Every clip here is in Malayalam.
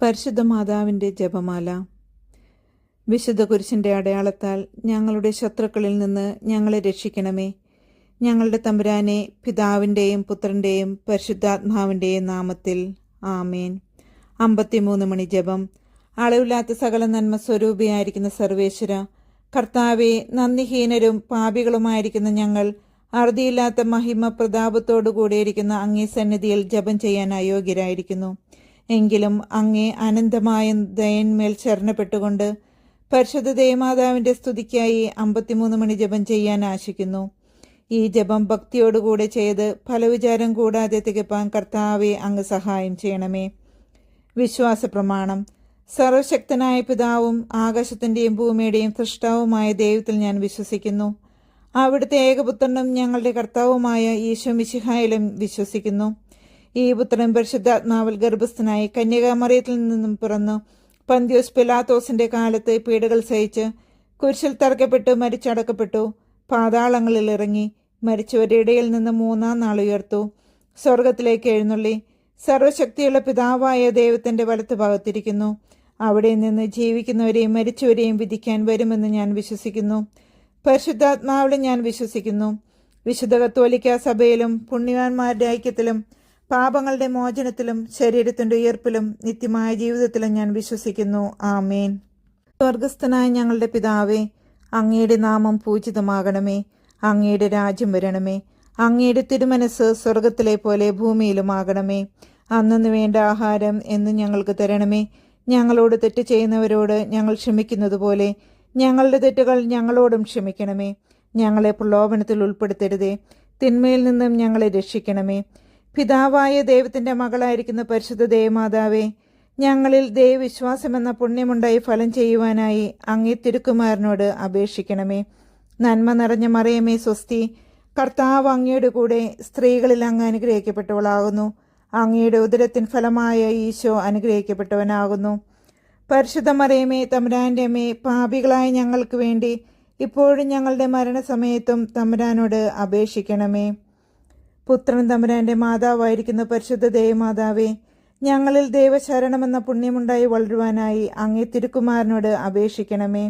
പരിശുദ്ധ മാതാവിൻ്റെ ജപമാല. വിശുദ്ധ കുരിശിൻ്റെ അടയാളത്താൽ ഞങ്ങളുടെ ശത്രുക്കളിൽ നിന്ന് ഞങ്ങളെ രക്ഷിക്കണമേ. ഞങ്ങളുടെ തമ്പുരാനെ, പിതാവിൻ്റെയും പുത്രൻ്റെയും പരിശുദ്ധാത്മാവിൻ്റെയും നാമത്തിൽ ആമേൻ. 53 മണി ജപം. അളവില്ലാത്ത സകല നന്മ സ്വരൂപിയായിരിക്കുന്ന സർവേശ്വര, കർത്താവെ, നന്ദിഹീനരും പാപികളുമായിരിക്കുന്ന ഞങ്ങൾ അറുതിയില്ലാത്ത മഹിമ പ്രതാപത്തോടു കൂടിയിരിക്കുന്ന അങ്ങേ സന്നിധിയിൽ ജപം ചെയ്യാൻ അയോഗ്യരായിരിക്കുന്നു. എങ്കിലും അങ്ങേ അനന്തമായ ദയന്മേൽ ശരണപ്പെട്ടുകൊണ്ട് പരിശുദ്ധ ദേവമാതാവിൻ്റെ സ്തുതിക്കായി 53 മണി ജപം ചെയ്യാൻ ആശിക്കുന്നു. ഈ ജപം ഭക്തിയോടുകൂടെ ചെയ്ത് ഫലവിചാരം കൂടാതെ തികപ്പാൻ കർത്താവെ അങ്ങ് സഹായം ചെയ്യണമേ. വിശ്വാസ പ്രമാണം. സർവശക്തനായ പിതാവും ആകാശത്തിൻ്റെയും ഭൂമിയുടെയും സൃഷ്ടാവുമായ ദൈവത്തിൽ ഞാൻ വിശ്വസിക്കുന്നു. അവിടുത്തെ ഏകപുത്രനും ഞങ്ങളുടെ കർത്താവുമായ ഈശോ മിശിഹായിലും വിശ്വസിക്കുന്നു. ഈ പുത്രൻ പരിശുദ്ധാത്മാവിൽ ഗർഭസ്ഥനായി കന്യകാമറിയത്തിൽ നിന്നും പിറന്നു പന്തിയോസ് പിലാത്തോസിന്റെ കാലത്ത് പീഡകൾ സഹിച്ച് കുരിശിൽ തറക്കപ്പെട്ടു മരിച്ചടക്കപ്പെട്ടു. പാതാളങ്ങളിൽ ഇറങ്ങി മരിച്ചവരുടെ ഇടയിൽ നിന്ന് 3-ാം നാൾ ഉയർത്തു. സ്വർഗത്തിലേക്ക് എഴുന്നള്ളി സർവശക്തിയുള്ള പിതാവായ ദൈവത്തിന്റെ വലത്ത് ഭാഗത്തിരിക്കുന്നു. അവിടെ നിന്ന് ജീവിക്കുന്നവരെയും മരിച്ചവരെയും വിധിക്കാൻ വരുമെന്ന് ഞാൻ വിശ്വസിക്കുന്നു. പരിശുദ്ധാത്മാവിലും ഞാൻ വിശ്വസിക്കുന്നു. വിശുദ്ധ കത്തോലിക്ക സഭയിലും പുണ്യവാന്മാരുടെ ഐക്യത്തിലും പാപങ്ങളുടെ മോചനത്തിലും ശരീരത്തിന്റെ ഉയർപ്പിലും നിത്യമായ ജീവിതത്തിലും ഞാൻ വിശ്വസിക്കുന്നു. ആമേൻ. സ്വർഗസ്ഥനായ ഞങ്ങളുടെ പിതാവേ, അങ്ങയുടെ നാമം പൂജിതമാകണമേ. അങ്ങയുടെ രാജ്യം വരണമേ. അങ്ങയുടെ തിരുമനസ് സ്വർഗത്തിലെ പോലെ ഭൂമിയിലുമാകണമേ. അന്നു വേണ്ട ആഹാരം എന്നും ഞങ്ങൾക്ക് തരണമേ. ഞങ്ങളോട് തെറ്റ് ചെയ്യുന്നവരോട് ഞങ്ങൾ ക്ഷമിക്കുന്നത് പോലെ ഞങ്ങളുടെ തെറ്റുകൾ ഞങ്ങളോടും ക്ഷമിക്കണമേ. ഞങ്ങളെ പ്രലോഭനത്തിൽ ഉൾപ്പെടുത്തരുതേ, തിന്മയിൽ നിന്നും ഞങ്ങളെ രക്ഷിക്കണമേ. പിതാവായ ദൈവത്തിന്റെ മകളായിരിക്കുന്ന പരിശുദ്ധ ദേവമാതാവേ, ഞങ്ങളിൽ ദൈവവിശ്വാസമെന്ന പുണ്യമുണ്ടായി ഫലം ചെയ്യുവാനായി അങ്ങേ തിരുക്കുമാരനോട് അപേക്ഷിക്കണമേ. നന്മ നിറഞ്ഞ മറിയമേ സ്വസ്തി, കർത്താവ് അങ്ങയുടെ കൂടെ സ്ത്രീകളിൽ അങ്ങ് അനുഗ്രഹിക്കപ്പെട്ടവളാകുന്നു. അങ്ങയുടെ ഉദരത്തിൻ ഫലമായ ഈശോ അനുഗ്രഹിക്കപ്പെട്ടവനാകുന്നു. പരിശുദ്ധ മറിയമേ, തമ്പുരാന്റെ അമ്മേ, പാപികളായ ഞങ്ങൾക്ക് വേണ്ടി ഇപ്പോഴും ഞങ്ങളുടെ മരണസമയത്തും തമ്പുരാനോട് അപേക്ഷിക്കണമേ. പുത്രൻ തമ്പുരാന്റെ മാതാവായിരിക്കുന്ന പരിശുദ്ധ ദേവമാതാവേ, ഞങ്ങളിൽ ദൈവശരണമെന്ന പുണ്യമുണ്ടായി വളരുവാനായി അങ്ങേ തിരുക്കുമാരനോട് അപേക്ഷിക്കണമേ.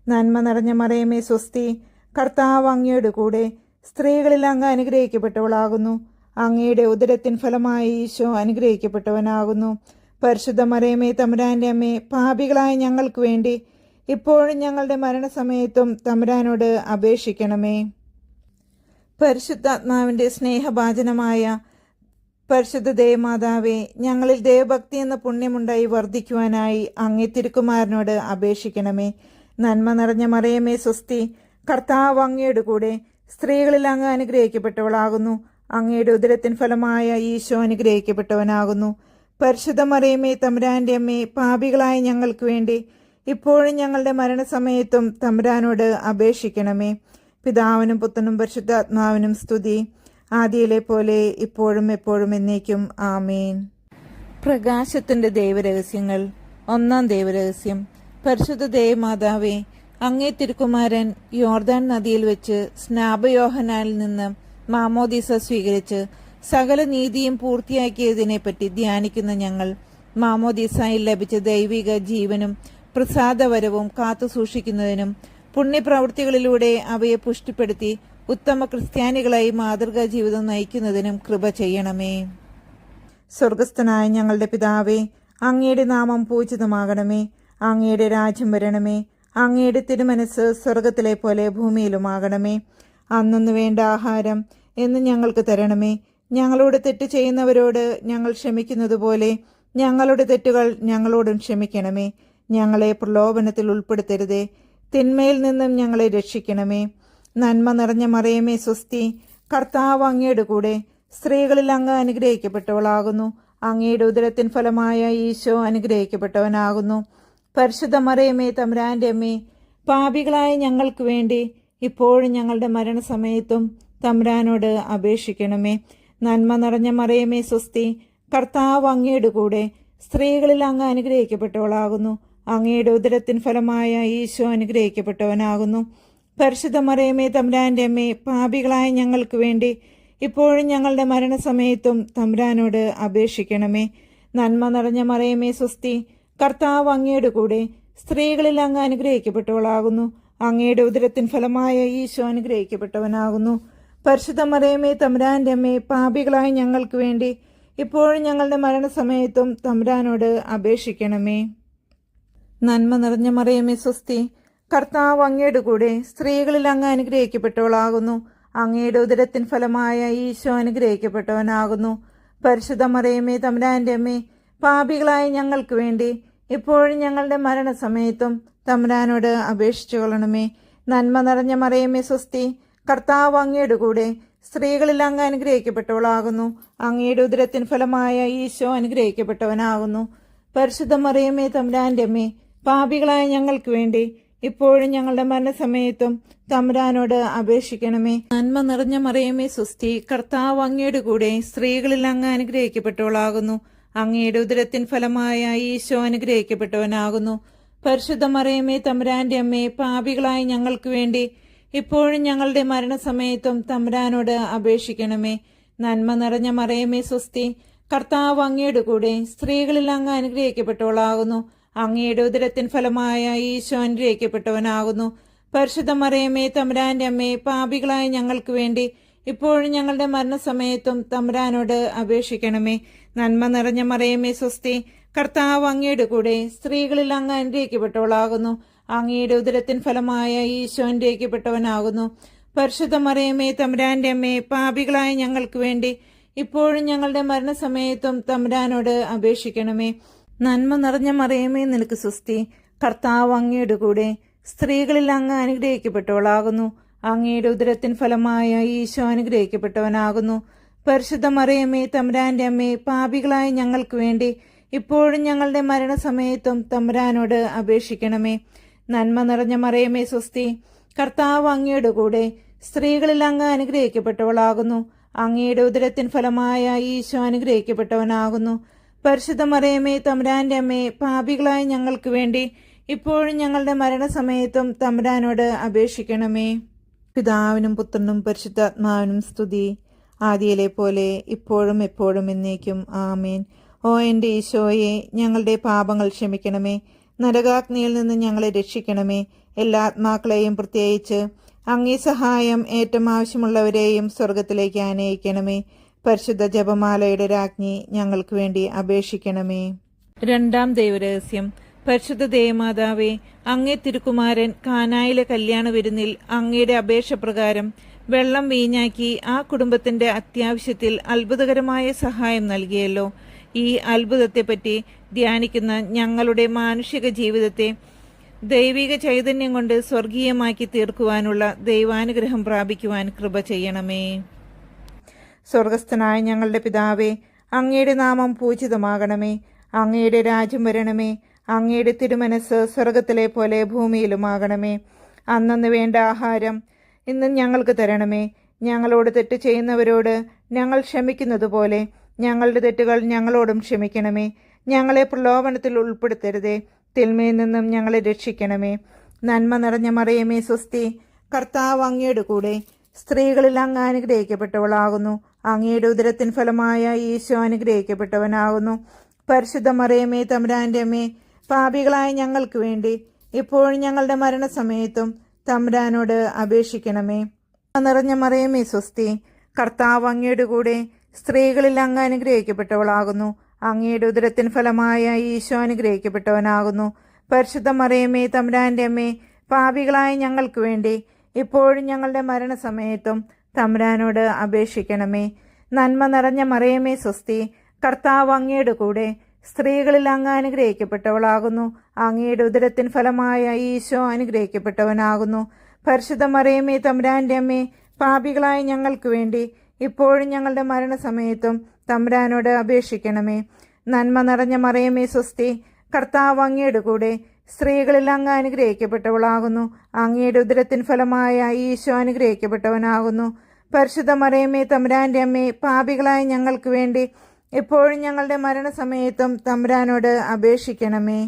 നന്മ നിറഞ്ഞ മറിയമേ സ്വസ്തി, കർത്താവ് അങ്ങയുടെ കൂടെ സ്ത്രീകളിൽ അങ്ങ് അനുഗ്രഹിക്കപ്പെട്ടവളാകുന്നു. അങ്ങയുടെ ഉദരത്തിൻ ഫലമായ ഈശോ അനുഗ്രഹിക്കപ്പെട്ടവനാകുന്നു. പരിശുദ്ധ മറിയമേ, തമ്പുരാന്റെ അമ്മേ, പാപികളായ ഞങ്ങൾക്ക് വേണ്ടി ഇപ്പോഴും ഞങ്ങളുടെ മരണസമയത്തും തമ്പുരാനോട് അപേക്ഷിക്കണമേ. പരിശുദ്ധാത്മാവിന്റെ സ്നേഹഭാജനമായ പരിശുദ്ധ ദേവമാതാവേ, ഞങ്ങളിൽ ദേവഭക്തി എന്ന പുണ്യമുണ്ടായി വർദ്ധിക്കുവാനായി അങ്ങേ തിരുക്കുമാരനോട് അപേക്ഷിക്കണമേ. നന്മ നിറഞ്ഞ മറിയമേ സ്വസ്തി, കർത്താവ് അങ്ങയുടെ കൂടെ സ്ത്രീകളിൽ അങ്ങ് അനുഗ്രഹിക്കപ്പെട്ടവളാകുന്നു. അങ്ങയുടെ ഉദരത്തിൻ ഫലമായ ഈശോ അനുഗ്രഹിക്കപ്പെട്ടവനാകുന്നു. പരിശുദ്ധ മറിയമേ, തമ്പുരാന്റെ അമ്മേ, പാപികളായ ഞങ്ങൾക്ക് വേണ്ടി ഇപ്പോഴും ഞങ്ങളുടെ മരണസമയത്തും തമ്പുരാനോട് അപേക്ഷിക്കണമേ. പിതാവിനും പുത്രനും പരിശുദ്ധാത്മാവിനും സ്തുതി, ആദിയിലെ പോലെ ഇപ്പോഴും എപ്പോഴും എന്നേക്കും. ആമേൻ. പ്രകാശത്തിന്റെ ദൈവരഹസ്യങ്ങൾ. 1-ാം ദൈവരഹസ്യം. പരിശുദ്ധ ദേവമാതാവേ, അങ്ങേ തിരുക്കുമാരൻ യോർദാൻ നദിയിൽ വെച്ച് സ്നാപയോഹനാനിൽ നിന്ന് മാമോദീസ സ്വീകരിച്ച് സകല നീതിയും പൂർത്തിയാക്കിയതിനെപ്പറ്റി ധ്യാനിക്കുന്ന ഞങ്ങൾ മാമോദീസായിൽ ലഭിച്ച ദൈവിക ജീവനും പ്രസാദവരവും കാത്തു സൂക്ഷിക്കുന്നതിനും പുണ്യപ്രവൃത്തികളിലൂടെ അവയെ പുഷ്ടിപ്പെടുത്തി ഉത്തമ ക്രിസ്ത്യാനികളായി മാതൃകാ ജീവിതം നയിക്കുന്നതിനും കൃപ ചെയ്യണമേ. സ്വർഗസ്ഥനായ ഞങ്ങളുടെ പിതാവേ, അങ്ങയുടെ നാമം പൂജിതമാകണമേ. അങ്ങയുടെ രാജ്യം വരണമേ. അങ്ങയുടെ തിരുമനസ് സ്വർഗത്തിലെ പോലെ ഭൂമിയിലുമാകണമേ. അന്നു വേണ്ട ആഹാരം എന്ന് ഞങ്ങൾക്ക് തരണമേ. ഞങ്ങളോട് തെറ്റ് ചെയ്യുന്നവരോട് ഞങ്ങൾ ക്ഷമിക്കുന്നത് പോലെ ഞങ്ങളുടെ തെറ്റുകൾ ഞങ്ങളോടും ക്ഷമിക്കണമേ. ഞങ്ങളെ പ്രലോഭനത്തിൽ ഉൾപ്പെടുത്തരുതേ, തിന്മയിൽ നിന്നും ഞങ്ങളെ രക്ഷിക്കണമേ. നന്മ നിറഞ്ഞ മറിയമേ സ്വസ്തി, കർത്താവ് അങ്ങയുടെ കൂടെ സ്ത്രീകളിൽ അങ്ങ് അനുഗ്രഹിക്കപ്പെട്ടവളാകുന്നു. അങ്ങയുടെ ഉദരത്തിൻ ഫലമായ ഈശോ അനുഗ്രഹിക്കപ്പെട്ടവനാകുന്നു. പരിശുദ്ധ മറിയമേ, തമ്പുരാന്റെ അമ്മേ, പാപികളായ ഞങ്ങൾക്ക് വേണ്ടി ഇപ്പോഴും ഞങ്ങളുടെ മരണസമയത്തും തമ്പുരാനോട് അപേക്ഷിക്കണമേ. നന്മ നിറഞ്ഞ മറിയമേ സ്വസ്തി, കർത്താവ് അങ്ങയുടെ കൂടെ സ്ത്രീകളിൽ അങ്ങ് അനുഗ്രഹിക്കപ്പെട്ടവളാകുന്നു. അങ്ങയുടെ ഉദരത്തിൻ ഫലമായ ഈശോ അനുഗ്രഹിക്കപ്പെട്ടവനാകുന്നു. പരിശുദ്ധ മറിയമേ, തമ്പുരാന്റെ അമ്മേ, പാപികളായ ഞങ്ങൾക്ക് വേണ്ടി ഇപ്പോഴും ഞങ്ങളുടെ മരണസമയത്തും തമ്പുരാനോട് അപേക്ഷിക്കണമേ. നന്മ നിറഞ്ഞ മറിയമേ സ്വസ്തി, കർത്താവ് അങ്ങയുടെ കൂടെ, സ്ത്രീകളിൽ അങ്ങ് അനുഗ്രഹിക്കപ്പെട്ടവളാകുന്നു. അങ്ങയുടെ ഉദരത്തിൻ ഫലമായ ഈശോ അനുഗ്രഹിക്കപ്പെട്ടവനാകുന്നു. പരിശുദ്ധ മറിയമേ തമ്പുരാന്റെ അമ്മേ, പാപികളായ ഞങ്ങൾക്ക് വേണ്ടി ഇപ്പോഴും ഞങ്ങളുടെ മരണസമയത്തും തമ്പുരാനോട് അപേക്ഷിക്കണമേ. നന്മ നിറഞ്ഞ മറിയമേ സ്വസ്തി, കർത്താവ് അങ്ങയുടെ കൂടെ, സ്ത്രീകളിൽ അങ്ങ് അനുഗ്രഹിക്കപ്പെട്ടവളാകുന്നു. അങ്ങയുടെ ഉദരത്തിൻ ഫലമായ ഈശോ അനുഗ്രഹിക്കപ്പെട്ടവനാകുന്നു. പരിശുദ്ധ മറിയമേ തമ്പുരാന്റെ അമ്മേ, പാപികളായ ഞങ്ങൾക്ക് വേണ്ടി ഇപ്പോഴും ഞങ്ങളുടെ മരണസമയത്തും തമ്പുരാനോട് അപേക്ഷിച്ചു കൊള്ളണമേ. നന്മ നിറഞ്ഞ മറിയമേ സ്വസ്തി, കർത്താവ് അങ്ങയുടെ കൂടെ, സ്ത്രീകളിൽ അങ്ങ് അനുഗ്രഹിക്കപ്പെട്ടവളാകുന്നു. അങ്ങയുടെ ഉദരത്തിൻ ഫലമായ ഈശോ അനുഗ്രഹിക്കപ്പെട്ടവനാകുന്നു. പരിശുദ്ധ മറിയമേ തമ്പുരാന്റെ അമ്മേ, പാപികളായ ഞങ്ങൾക്ക് വേണ്ടി ഇപ്പോഴും ഞങ്ങളുടെ മരണസമയത്തും തമ്പുരാനോട് അപേക്ഷിക്കണമേ. നന്മ നിറഞ്ഞ മറിയമേ സ്വസ്തി, കർത്താവ് അങ്ങയുടെ കൂടെ, സ്ത്രീകളിൽ അങ്ങ് അനുഗ്രഹിക്കപ്പെട്ടവളാകുന്നു. അങ്ങയുടെ ഉദരത്തിൻ ഫലമായ ഈശോ അനുഗ്രഹിക്കപ്പെട്ടവനാകുന്നു. പരിശുദ്ധ മറിയമേ തമ്പുരാന്റെ അമ്മേ, പാപികളായ ഞങ്ങൾക്ക് വേണ്ടി ഇപ്പോഴും ഞങ്ങളുടെ മരണസമയത്തും തമ്പുരാനോട് അപേക്ഷിക്കണമേ. നന്മ നിറഞ്ഞ മറിയമേ സ്വസ്തി, കർത്താവ് അങ്ങയുടെ കൂടെ, സ്ത്രീകളിൽ അങ്ങ് അനുഗ്രഹിക്കപ്പെട്ടവളാകുന്നു. അങ്ങയുടെ ഉദരത്തിൻ ഫലമായ ഈശോ അനുഗ്രഹിക്കപ്പെട്ടവനാകുന്നു. പരിശുദ്ധ മറിയമേ തമ്പുരാന്റെ അമ്മേ, പാപികളായ ഞങ്ങൾക്ക് വേണ്ടി ഇപ്പോഴും ഞങ്ങളുടെ മരണസമയത്തും തമ്പുരാനോട് അപേക്ഷിക്കണമേ. നന്മ നിറഞ്ഞ മറിയമേ സ്വസ്തി, കർത്താവ് അങ്ങയുടെ കൂടെ, സ്ത്രീകളിൽ അങ്ങ് അനുഗ്രഹിക്കപ്പെട്ടവളാകുന്നു. അങ്ങയുടെ ഉദരത്തിൻ ഫലമായ ഈശോ അനുഗ്രഹിക്കപ്പെട്ടവനാകുന്നു. പരിശുദ്ധ മറിയമേ തമ്പുരാന്റെ അമ്മേ, പാപികളായ ഞങ്ങൾക്ക് വേണ്ടി ഇപ്പോഴും ഞങ്ങളുടെ മരണസമയത്തും തമ്പുരാനോട് അപേക്ഷിക്കണമേ. നന്മ നിറഞ്ഞ മറിയമേ നിനക്ക് സ്വസ്തി, കർത്താവ് അങ്ങയുടെ കൂടെ, സ്ത്രീകളിൽ അങ്ങ് അനുഗ്രഹിക്കപ്പെട്ടവളാകുന്നു. അങ്ങയുടെ ഉദരത്തിൻ ഫലമായ ഈശോ അനുഗ്രഹിക്കപ്പെട്ടവനാകുന്നു. പരിശുദ്ധ മറിയമേ തമ്പുരാന്റെ അമ്മേ, പാപികളായ ഞങ്ങൾക്ക് വേണ്ടി ഇപ്പോഴും ഞങ്ങളുടെ മരണസമയത്തും തമ്പുരാനോട് അപേക്ഷിക്കണമേ. നന്മ നിറഞ്ഞ മറിയമേ സ്വസ്തി, കർത്താവ് അങ്ങയുടെ കൂടെ, സ്ത്രീകളിൽ അങ്ങ് അനുഗ്രഹിക്കപ്പെട്ടവളാകുന്നു. അങ്ങയുടെ ഉദരത്തിൻ ഫലമായ ഈശോ അനുഗ്രഹിക്കപ്പെട്ടവനാകുന്നു. പരിശുദ്ധ മറിയമേ തമ്പുരാന്റെ അമ്മേ, പാപികളായ ഞങ്ങൾക്ക് വേണ്ടി ഇപ്പോഴും ഞങ്ങളുടെ മരണസമയത്തും തമ്പുരാനോട് അപേക്ഷിക്കണമേ. പിതാവിനും പുത്രനും പരിശുദ്ധാത്മാവിനും സ്തുതി, ആദിയിലെ പോലെ ഇപ്പോഴും എപ്പോഴും എന്നേക്കും ആമേൻ. ഓ എൻ്റെ ഈശോയെ, ഞങ്ങളുടെ പാപങ്ങൾ ക്ഷമിക്കണമേ. നരകാഗ്നിയിൽ നിന്ന് ഞങ്ങളെ രക്ഷിക്കണമേ. എല്ലാ ആത്മാക്കളെയും, പ്രത്യേകിച്ച് അങ്ങേ സഹായം ഏറ്റവും ആവശ്യമുള്ളവരെയും സ്വർഗത്തിലേക്ക് ആനയിക്കണമേ. പരിശുദ്ധ ജപമാലയുടെ രാജ്ഞി, ഞങ്ങൾക്ക് വേണ്ടി അപേക്ഷിക്കണമേ. രണ്ടാം ദൈവരഹസ്യം. പരിശുദ്ധ ദേവമാതാവേ, അങ്ങേ തിരുക്കുമാരൻ കാനായിലെ കല്യാണ വിരുന്നിൽ അങ്ങയുടെ അപേക്ഷ പ്രകാരം വെള്ളം വീഞ്ഞാക്കി ആ കുടുംബത്തിന്റെ അത്യാവശ്യത്തിൽ അത്ഭുതകരമായ സഹായം നൽകിയല്ലോ. ഈ അത്ഭുതത്തെപ്പറ്റി ധ്യാനിക്കുന്ന ഞങ്ങളുടെ മാനുഷിക ജീവിതത്തെ ദൈവിക ചൈതന്യം കൊണ്ട് സ്വർഗീയമാക്കി തീർക്കുവാനുള്ള ദൈവാനുഗ്രഹം പ്രാപിക്കുവാൻ കൃപ ചെയ്യണമേ. സ്വർഗസ്ഥനായ ഞങ്ങളുടെ പിതാവേ, അങ്ങയുടെ നാമം പൂജിതമാകണമേ. അങ്ങയുടെ രാജ്യം വരണമേ. അങ്ങയുടെ തിരുമനസ് സ്വർഗത്തിലെ പോലെ ഭൂമിയിലുമാകണമേ. അന്നന്ന് വേണ്ട ആഹാരം ഇന്ന് ഞങ്ങൾക്ക് തരണമേ. ഞങ്ങളോട് തെറ്റ് ചെയ്യുന്നവരോട് ഞങ്ങൾ ക്ഷമിക്കുന്നത് പോലെ ഞങ്ങളുടെ തെറ്റുകൾ ഞങ്ങളോടും ക്ഷമിക്കണമേ. ഞങ്ങളെ പ്രലോഭനത്തിൽ ഉൾപ്പെടുത്തരുതേ, തിന്മയിൽ നിന്നും ഞങ്ങളെ രക്ഷിക്കണമേ. നന്മ നിറഞ്ഞ മറിയമേ സ്വസ്തി, കർത്താവ് അങ്ങയുടെ കൂടെ, സ്ത്രീകളിൽ അങ്ങ് അനുഗ്രഹിക്കപ്പെട്ടവളാകുന്നു. അങ്ങയുടെ ഉദരത്തിൻ ഫലമായ ഈശോ അനുഗ്രഹിക്കപ്പെട്ടവനാകുന്നു. പരിശുദ്ധ മറിയമേ തമ്പുരാന്റെ അമ്മേ, പാപികളായ ഞങ്ങൾക്ക് വേണ്ടി ഇപ്പോഴും ഞങ്ങളുടെ മരണസമയത്തും തമ്പുരാനോട് അപേക്ഷിക്കണമേ. നിറഞ്ഞ മറിയമേ സ്വസ്തി, കർത്താവ് അങ്ങയുടെ കൂടെ, സ്ത്രീകളിൽ അങ്ങ് അനുഗ്രഹിക്കപ്പെട്ടവളാകുന്നു. അങ്ങയുടെ ഉദരത്തിൻ ഫലമായ ഈശോ അനുഗ്രഹിക്കപ്പെട്ടവനാകുന്നു. പരിശുദ്ധ മറിയമേ തമ്പുരാന്റെ അമ്മേ, പാപികളായ ഞങ്ങൾക്ക് വേണ്ടി ഇപ്പോഴും ഞങ്ങളുടെ മരണസമയത്തും തമ്പുരാനോട് അപേക്ഷിക്കണമേ. നന്മ നിറഞ്ഞ മറിയമേ സ്വസ്തി, കർത്താവ് അങ്ങയുടെ കൂടെ, സ്ത്രീകളിൽ അങ്ങ് അനുഗ്രഹിക്കപ്പെട്ടവളാകുന്നു. അങ്ങയുടെ ഉദരത്തിൻ ഫലമായ ഈശോ അനുഗ്രഹിക്കപ്പെട്ടവനാകുന്നു. പരിശുദ്ധ മറിയമേ തമ്പുരാന്റെ അമ്മേ, പാപികളായ ഞങ്ങൾക്ക് വേണ്ടി ഇപ്പോഴും ഞങ്ങളുടെ മരണസമയത്തും തമ്പുരാനോട് അപേക്ഷിക്കണമേ. നന്മ നിറഞ്ഞ മറിയമേ സ്വസ്തി, കർത്താവ് അങ്ങയുടെ കൂടെ, സ്ത്രീകളിൽ അങ്ങ് അനുഗ്രഹിക്കപ്പെട്ടവളാകുന്നു. അങ്ങയുടെ ഉദരത്തിൻ ഫലമായ ഈശോ അനുഗ്രഹിക്കപ്പെട്ടവനാകുന്നു. പരിശുദ്ധ മറിയമേ തമ്പുരാന്റെ അമ്മേ, പാപികളായ ഞങ്ങൾക്ക് വേണ്ടി ഇപ്പോഴും ഞങ്ങളുടെ മരണസമയത്തും തമ്പുരാനോട് അപേക്ഷിക്കണമേ.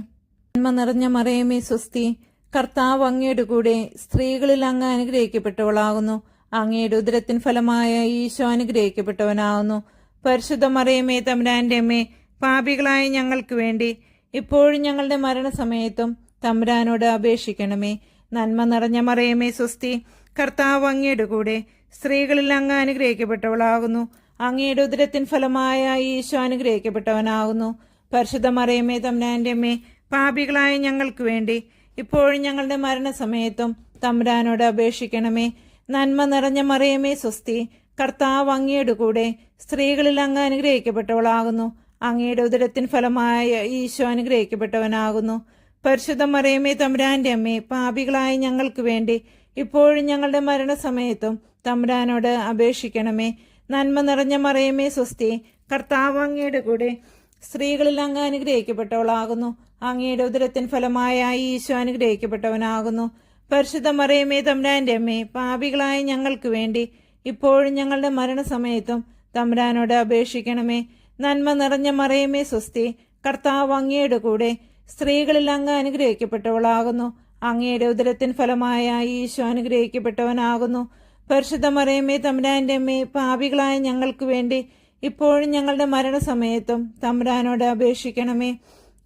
നന്മ നിറഞ്ഞ മറിയമേ സ്വസ്തി, കർത്താവ് അങ്ങയുടെ കൂടെ, സ്ത്രീകളിൽ അങ്ങ് അനുഗ്രഹിക്കപ്പെട്ടവളാകുന്നു. അങ്ങയുടെ ഉദരത്തിൻ ഫലമായ ഈശോ അനുഗ്രഹിക്കപ്പെട്ടവനാകുന്നു. പരിശുദ്ധ മറിയമേ തമ്പുരാന്റെ അമ്മേ, പാപികളായ ഞങ്ങൾക്ക് വേണ്ടി ഇപ്പോഴും ഞങ്ങളുടെ മരണസമയത്തും തമ്പുരാനോട് അപേക്ഷിക്കണമേ. നന്മ നിറഞ്ഞ മറിയമേ സ്വസ്തി, കർത്താവ് അങ്ങയുടെ കൂടെ സ്ത്രീകളിൽ അങ്ങ് അനുഗ്രഹിക്കപ്പെട്ടവളാകുന്നു. അങ്ങയുടെ ഉദരത്തിൻ ഫലമായ ഈശോ അനുഗ്രഹിക്കപ്പെട്ടവനാകുന്നു. പരിശുദ്ധ മറിയമേ തമ്പുരാന്റെ അമ്മേ, പാപികളായ ഞങ്ങൾക്ക് വേണ്ടി ഇപ്പോഴും ഞങ്ങളുടെ മരണസമയത്തും തമ്പുരാനോട് അപേക്ഷിക്കണമേ. നന്മ നിറഞ്ഞ മറിയമേ സ്വസ്തി, കർത്താവ് അങ്ങയുടെ കൂടെ സ്ത്രീകളിൽ അങ്ങ് അനുഗ്രഹിക്കപ്പെട്ടവളാകുന്നു. അങ്ങയുടെ ഉദരത്തിൻ ഫലമായ ഈശോ അനുഗ്രഹിക്കപ്പെട്ടവനാകുന്നു. പരിശുദ്ധ മറിയമേ തമ്പുരാന്റെ അമ്മേ, പാപികളായ ഞങ്ങൾക്ക് വേണ്ടി ഇപ്പോഴും ഞങ്ങളുടെ മരണസമയത്തും തമ്പുരാനോട് അപേക്ഷിക്കണമേ. നന്മ നിറഞ്ഞ മറിയമേ സ്വസ്തി, കർത്താവ് അങ്ങയുടെ കൂടെ സ്ത്രീകളിൽ അങ്ങ് അനുഗ്രഹിക്കപ്പെട്ടവളാകുന്നു. അങ്ങയുടെ ഉദരത്തിൻ ഫലമായ ഈശോ അനുഗ്രഹിക്കപ്പെട്ടവനാകുന്നു. പരിശുദ്ധ മറിയമേ തമ്പുരാന്റെ അമ്മേ, പാപികളായ ഞങ്ങൾക്ക് വേണ്ടി ഇപ്പോഴും ഞങ്ങളുടെ മരണസമയത്തും തമ്പുരാനോട് അപേക്ഷിക്കണമേ. നന്മ നിറഞ്ഞ മറിയമേ സ്വസ്തി, കർത്താവ് അങ്ങയുടെ കൂടെ സ്ത്രീകളിൽ അങ്ങ് അനുഗ്രഹിക്കപ്പെട്ടവളാകുന്നു. അങ്ങയുടെ ഉദരത്തിൻ ഫലമായ ഈശോ അനുഗ്രഹിക്കപ്പെട്ടവനാകുന്നു. പരിശുദ്ധ മറിയമേ തമ്പുരാന്റെ അമ്മേ, പാപികളായ ഞങ്ങൾക്ക് വേണ്ടി ഇപ്പോഴും ഞങ്ങളുടെ മരണസമയത്തും തമ്പുരാനോട് അപേക്ഷിക്കണമേ.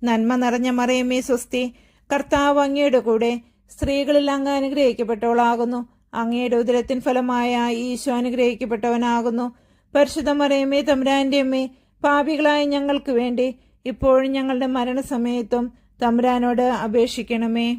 നന്മ നിറഞ്ഞ മറിയമേ സ്വസ്തി, കർത്താവ് അങ്ങയുടെ കൂടെ സ്ത്രീകളിൽ അങ്ങ് അനുഗ്രഹിക്കപ്പെട്ടവളാകുന്നു. അങ്ങയുടെ ഉദരത്തിൻ ഫലമായ ഈശോ അനുഗ്രഹിക്കപ്പെട്ടവനാകുന്നു. പരിശുദ്ധ മറിയമേ തമ്പുരാന്റെ അമ്മേ, പാപികളായ ഞങ്ങൾക്ക് വേണ്ടി ഇപ്പോഴും ഞങ്ങളുടെ മരണസമയത്തും തമ്പുരാനോട് അപേക്ഷിക്കണമേ.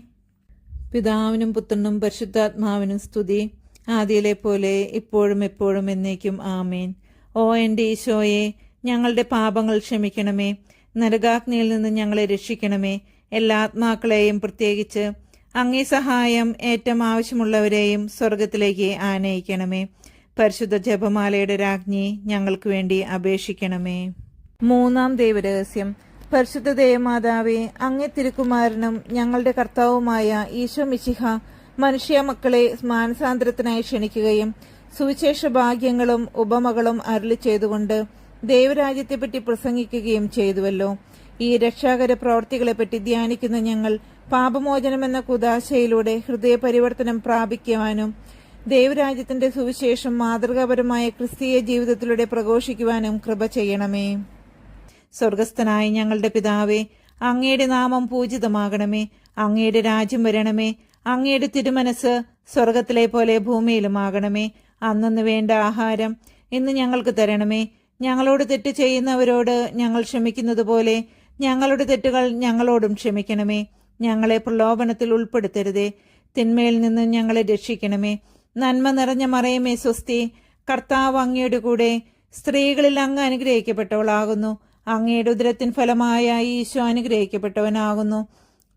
പിതാവിനും പുത്രനും പരിശുദ്ധാത്മാവിനും സ്തുതി, ആദിയിലെ പോലെ ഇപ്പോഴും എപ്പോഴും എന്നേക്കും ആമേൻ. ഓ എൻ്റെ ഈശോയെ, ഞങ്ങളുടെ പാപങ്ങൾ ക്ഷമിക്കണമേ. നരകാഗ്നിയിൽ നിന്ന് ഞങ്ങളെ രക്ഷിക്കണമേ. എല്ലാ ആത്മാക്കളെയും, പ്രത്യേകിച്ച് അങ്ങേ സഹായം ഏറ്റവും ആവശ്യമുള്ളവരെയും സ്വർഗത്തിലേക്ക് ആനയിക്കണമേ. പരിശുദ്ധ ജപമാലയുടെ രാജ്ഞി, ഞങ്ങൾക്ക് വേണ്ടി അപേക്ഷിക്കണമേ. മൂന്നാം ദൈവരഹസ്യം. പരിശുദ്ധ ദേവമാതാവേ, അങ്ങേ തിരുക്കുമാരനും ഞങ്ങളുടെ കർത്താവുമായ ഈശോ മിശിഹ മനുഷ്യ മക്കളെ മാനസാന്തരത്തിനായി ക്ഷണിക്കുകയും സുവിശേഷ ഭാഗ്യങ്ങളും ഉപമകളും അരുളി ചെയ്തുകൊണ്ട് ദൈവരാജ്യത്തെപ്പറ്റി പ്രസംഗിക്കുകയും ചെയ്തുവല്ലോ. ഈ രക്ഷാകര പ്രവർത്തികളെപ്പറ്റി ധ്യാനിക്കുന്ന ഞങ്ങൾ പാപമോചനമെന്ന കുദാശയിലൂടെ ഹൃദയപരിവർത്തനം പ്രാപിക്കുവാനും ദൈവരാജ്യത്തിന്റെ സുവിശേഷം മാതൃകാപരമായ ക്രിസ്തീയ ജീവിതത്തിലൂടെ പ്രഘോഷിക്കുവാനും കൃപ ചെയ്യണമേ. സ്വർഗസ്ഥനായ ഞങ്ങളുടെ പിതാവേ, അങ്ങയുടെ നാമം പൂജിതമാകണമേ. അങ്ങയുടെ രാജ്യം വരണമേ. അങ്ങയുടെ തിരുമനസ് സ്വർഗത്തിലെ പോലെ ഭൂമിയിലുമാകണമേ. അന്നന്ന് വേണ്ട ആഹാരം ഇന്ന് ഞങ്ങൾക്ക് തരണമേ. ഞങ്ങളോട് തെറ്റ് ചെയ്യുന്നവരോട് ഞങ്ങൾ ക്ഷമിക്കുന്നത് പോലെ ഞങ്ങളുടെ തെറ്റുകൾ ഞങ്ങളോടും ക്ഷമിക്കണമേ. ഞങ്ങളെ പ്രലോഭനത്തിൽ ഉൾപ്പെടുത്തരുതേ, തിന്മയിൽ നിന്ന് ഞങ്ങളെ രക്ഷിക്കണമേ. നന്മ നിറഞ്ഞ മറിയമേ സ്വസ്തി, കർത്താവ് അങ്ങയുടെ കൂടെ സ്ത്രീകളിൽ അങ്ങ് അനുഗ്രഹിക്കപ്പെട്ടവളാകുന്നു. അങ്ങയുടെ ഉദരത്തിൻ ഫലമായ ഈശോ അനുഗ്രഹിക്കപ്പെട്ടവനാകുന്നു.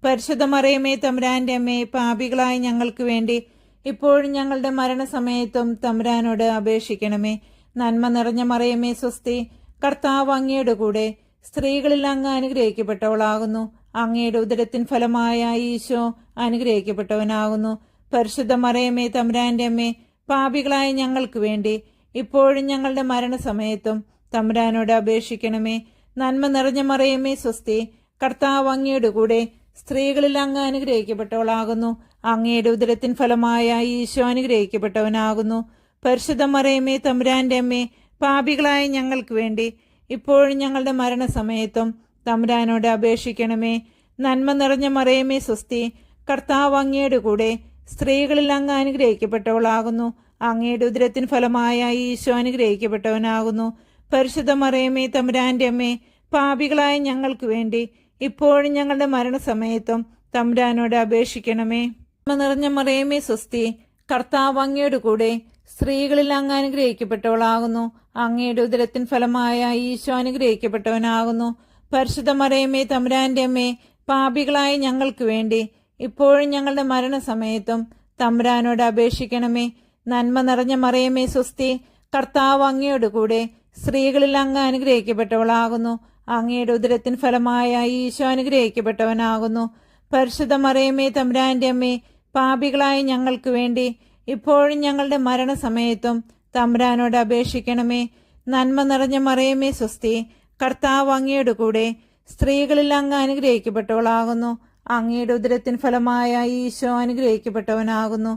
പരിശുദ്ധ മറിയമേ തമ്പുരാന്റെ അമ്മേ, പാപികളായ ഞങ്ങൾക്ക് വേണ്ടി ഇപ്പോഴും ഞങ്ങളുടെ മരണസമയത്തും തമ്പുരാനോട് അപേക്ഷിക്കണമേ. നന്മ നിറഞ്ഞ മറിയമേ സ്വസ്തി, കർത്താവ് അങ്ങയുടെ കൂടെ സ്ത്രീകളിൽ അങ്ങ് അനുഗ്രഹിക്കപ്പെട്ടവളാകുന്നു. അങ്ങയുടെ ഉദരത്തിൻ ഫലമായ ഈശോ അനുഗ്രഹിക്കപ്പെട്ടവനാകുന്നു. പരിശുദ്ധ മറിയമേ തമ്പുരാന്റെ അമ്മേ, പാപികളായ ഞങ്ങൾക്ക് വേണ്ടി ഇപ്പോഴും ഞങ്ങളുടെ മരണസമയത്തും തമ്പുരാനോട് അപേക്ഷിക്കണമേ. നന്മ നിറഞ്ഞ മറിയമേ സ്വസ്തി, കർത്താവ് അങ്ങയുടെ കൂടെ സ്ത്രീകളിൽ അങ്ങ് അനുഗ്രഹിക്കപ്പെട്ടവളാകുന്നു. അങ്ങയുടെ ഉദരത്തിൻ ഫലമായ ഈശോ അനുഗ്രഹിക്കപ്പെട്ടവനാകുന്നു. പരിശുദ്ധ മറിയമേ തമ്പുരാന്റെ അമ്മേ, പാപികളായ ഞങ്ങൾക്ക് വേണ്ടി ഇപ്പോഴും ഞങ്ങളുടെ മരണസമയത്തും തമ്പുരാനോട് അപേക്ഷിക്കണമേ. നന്മ നിറഞ്ഞ മറിയമേ സ്വസ്തി, കർത്താവ് അങ്ങയുടെ കൂടെ സ്ത്രീകളിൽ അങ്ങ് അനുഗ്രഹിക്കപ്പെട്ടവളാകുന്നു. അങ്ങയുടെ ഉദരത്തിൻ ഫലമായ ഈശോ അനുഗ്രഹിക്കപ്പെട്ടവനാകുന്നു. പരിശുദ്ധ മറിയമേ തമ്പുരാന്റെ അമ്മേ, പാപികളായ ഞങ്ങൾക്ക് വേണ്ടി ഇപ്പോഴും ഞങ്ങളുടെ മരണസമയത്തും തമ്പുരാനോട് അപേക്ഷിക്കണമേ. നന്മ നിറഞ്ഞ മറിയമേ സ്വസ്തി, കർത്താവ് അങ്ങയുടെ കൂടെ സ്ത്രീകളിൽ അങ്ങ് അനുഗ്രഹിക്കപ്പെട്ടവളാകുന്നു. അങ്ങയുടെ ഉദരത്തിൻ ഫലമായ ഈശോ അനുഗ്രഹിക്കപ്പെട്ടവനാകുന്നു. പരിശുദ്ധ മറിയമേ തമ്പുരാന്റെ അമ്മേ, പാപികളായ ഞങ്ങൾക്ക് വേണ്ടി ഇപ്പോഴും ഞങ്ങളുടെ മരണസമയത്തും തമ്പുരാനോട് അപേക്ഷിക്കണമേ. നന്മ നിറഞ്ഞ മറിയമേ സ്വസ്തി, കർത്താവ് അങ്ങയുടെ കൂടെ സ്ത്രീകളിൽ അങ്ങ് അനുഗ്രഹിക്കപ്പെട്ടവളാകുന്നു. അങ്ങയുടെ ഉദരത്തിൻ ഫലമായ ഈശോ അനുഗ്രഹിക്കപ്പെട്ടവനാകുന്നു. പരിശുദ്ധ മറിയമേ തമ്പുരാന്റെ അമ്മേ, പാപികളായ ഞങ്ങൾക്ക് വേണ്ടി ഇപ്പോഴും ഞങ്ങളുടെ മരണസമയത്തും തമ്പുരാനോട് അപേക്ഷിക്കണമേ. നന്മ നിറഞ്ഞ മറിയമേ സ്വസ്തി, കർത്താവ് അങ്ങയുടെ കൂടെ സ്ത്രീകളിൽ അങ്ങ് അനുഗ്രഹിക്കപ്പെട്ടവളാകുന്നു. അങ്ങയുടെ ഉദരത്തിൻ ഫലമായ ഈശോ അനുഗ്രഹിക്കപ്പെട്ടവനാകുന്നു.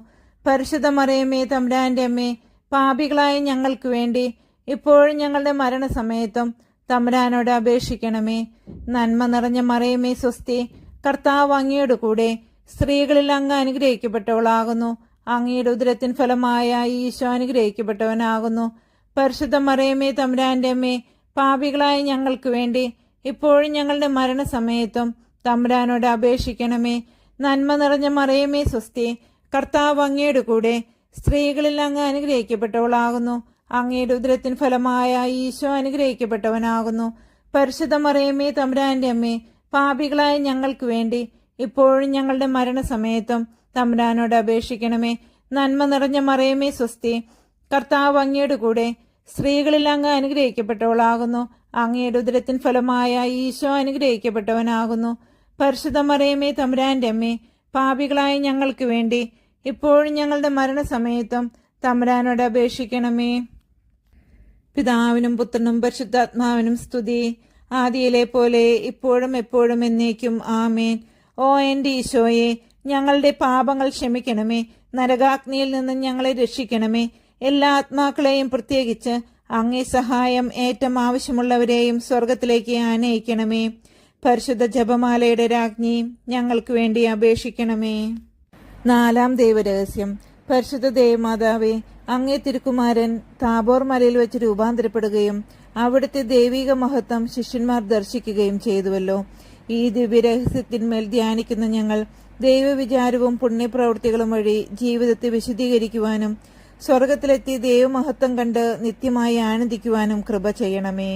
പരിശുദ്ധ മറിയമേ തമ്പുരാന്റെ അമ്മേ, പാപികളായ ഞങ്ങൾക്ക് വേണ്ടി ഇപ്പോഴും ഞങ്ങളുടെ മരണസമയത്തും തമ്പുരാനോട് അപേക്ഷിക്കണമേ. നന്മ നിറഞ്ഞ മറിയമേ സ്വസ്തി, കർത്താവ് അങ്ങയുടെ കൂടെ സ്ത്രീകളിൽ അങ്ങ് അനുഗ്രഹിക്കപ്പെട്ടവളാകുന്നു. അങ്ങയുടെ ഉദരത്തിൻ ഫലമായ ഈശോ അനുഗ്രഹിക്കപ്പെട്ടവനാകുന്നു. പരിശുദ്ധ മറിയമേ തമ്പുരാന്റെ അമ്മേ, പാപികളായ ഞങ്ങൾക്ക് വേണ്ടി ഇപ്പോഴും ഞങ്ങളുടെ മരണസമയത്തും തമ്പുരാനോട് അപേക്ഷിക്കണമേ. നന്മ നിറഞ്ഞ മറിയമേ സ്വസ്തി, കർത്താവ് അങ്ങയുടെ കൂടെ സ്ത്രീകളിൽ അങ്ങ് അനുഗ്രഹിക്കപ്പെട്ടവളാകുന്നു. അങ്ങയുടെ ഉദരത്തിൻ ഫലമായ ഈശോ അനുഗ്രഹിക്കപ്പെട്ടവനാകുന്നു. പരിശുദ്ധ മറിയമേ തമ്പുരാന്റെ അമ്മേ, പാപികളായ ഞങ്ങൾക്ക് വേണ്ടി ഇപ്പോഴും ഞങ്ങളുടെ മരണസമയത്തും തമ്പുരാനോട് അപേക്ഷിക്കണമേ. നന്മ നിറഞ്ഞ മറിയമേ സ്വസ്തി, കർത്താവ് അങ്ങയുടെ കൂടെ സ്ത്രീകളിൽ അങ്ങ് അനുഗ്രഹിക്കപ്പെട്ടവളാകുന്നു. അങ്ങയുടെ ഉദരത്തിൻ ഫലമായ ഈശോ അനുഗ്രഹിക്കപ്പെട്ടവനാകുന്നു. പരിശുദ്ധ മറിയമേ തമ്പുരാന്റെ അമ്മേ, പാപികളായ ഞങ്ങൾക്ക് വേണ്ടി ഇപ്പോഴും ഞങ്ങളുടെ മരണസമയത്തും തമ്പുരാനോട് അപേക്ഷിക്കണമേ. പിതാവിനും പുത്രനും പരിശുദ്ധാത്മാവിനും സ്തുതി, ആദിയിലെ പോലെ ഇപ്പോഴും എപ്പോഴും എന്നേക്കും ആമേൻ. ഓ എൻ്റെ ഈശോയെ, ഞങ്ങളുടെ പാപങ്ങൾ ക്ഷമിക്കണമേ. നരകാഗ്നിയിൽ നിന്ന് ഞങ്ങളെ രക്ഷിക്കണമേ. എല്ലാ ആത്മാക്കളെയും, പ്രത്യേകിച്ച് അങ്ങേ സഹായം ഏറ്റവും ആവശ്യമുള്ളവരെയും സ്വർഗത്തിലേക്ക് ആനയിക്കണമേ. പരിശുദ്ധ ജപമാലയുടെ രാജ്ഞി, ഞങ്ങൾക്ക് വേണ്ടി അപേക്ഷിക്കണമേ. 4-ാം ദൈവരഹസ്യം. പരിശുദ്ധ ദേവമാതാവേ, അങ്ങേ തിരുക്കുമാരൻ താബോർ മലയിൽ വെച്ച് രൂപാന്തരപ്പെടുകയും അവിടുത്തെ ദൈവിക മഹത്വം ശിഷ്യന്മാർ ദർശിക്കുകയും ചെയ്തുവല്ലോ. ഈ ദിവ്യരഹസ്യത്തിന്മേൽ ധ്യാനിക്കുന്ന ഞങ്ങൾ ദൈവവിചാരവും പുണ്യപ്രവൃത്തികളും വഴി ജീവിതത്തെ വിശദീകരിക്കുവാനും സ്വർഗത്തിലെത്തി ദൈവമഹത്വം കണ്ട് നിത്യമായി ആനന്ദിക്കുവാനും കൃപ ചെയ്യണമേ.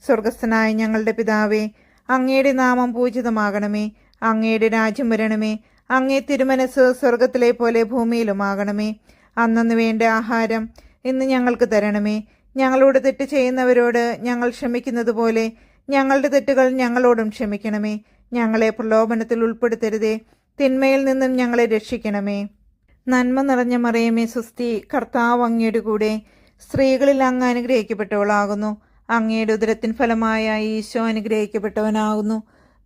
സ്വർഗസ്ഥനായ ഞങ്ങളുടെ പിതാവേ, അങ്ങയുടെ നാമം പൂജിതമാകണമേ. അങ്ങയുടെ രാജ്യം വരണമേ. അങ്ങേ തിരുമനസ് സ്വർഗത്തിലെ പോലെ ഭൂമിയിലുമാകണമേ. അന്നന്ന് വേണ്ട ആഹാരം ഇന്ന് ഞങ്ങൾക്ക് തരണമേ. ഞങ്ങളോട് തെറ്റ് ചെയ്യുന്നവരോട് ഞങ്ങൾ ക്ഷമിക്കുന്നത് പോലെ ഞങ്ങളുടെ തെറ്റുകൾ ഞങ്ങളോടും ക്ഷമിക്കണമേ. ഞങ്ങളെ പ്രലോഭനത്തിൽ ഉൾപ്പെടുത്തരുതേ, തിന്മയിൽ നിന്നും ഞങ്ങളെ രക്ഷിക്കണമേ. നന്മ നിറഞ്ഞ മറിയമേ സ്വസ്തി, കർത്താവ് അങ്ങയുടെ കൂടെ സ്ത്രീകളിൽ അങ്ങ് അനുഗ്രഹിക്കപ്പെട്ടവളാകുന്നു. അങ്ങയുടെ ഉദരത്തിൻ ഫലമായ ഈശോ അനുഗ്രഹിക്കപ്പെട്ടവനാകുന്നു.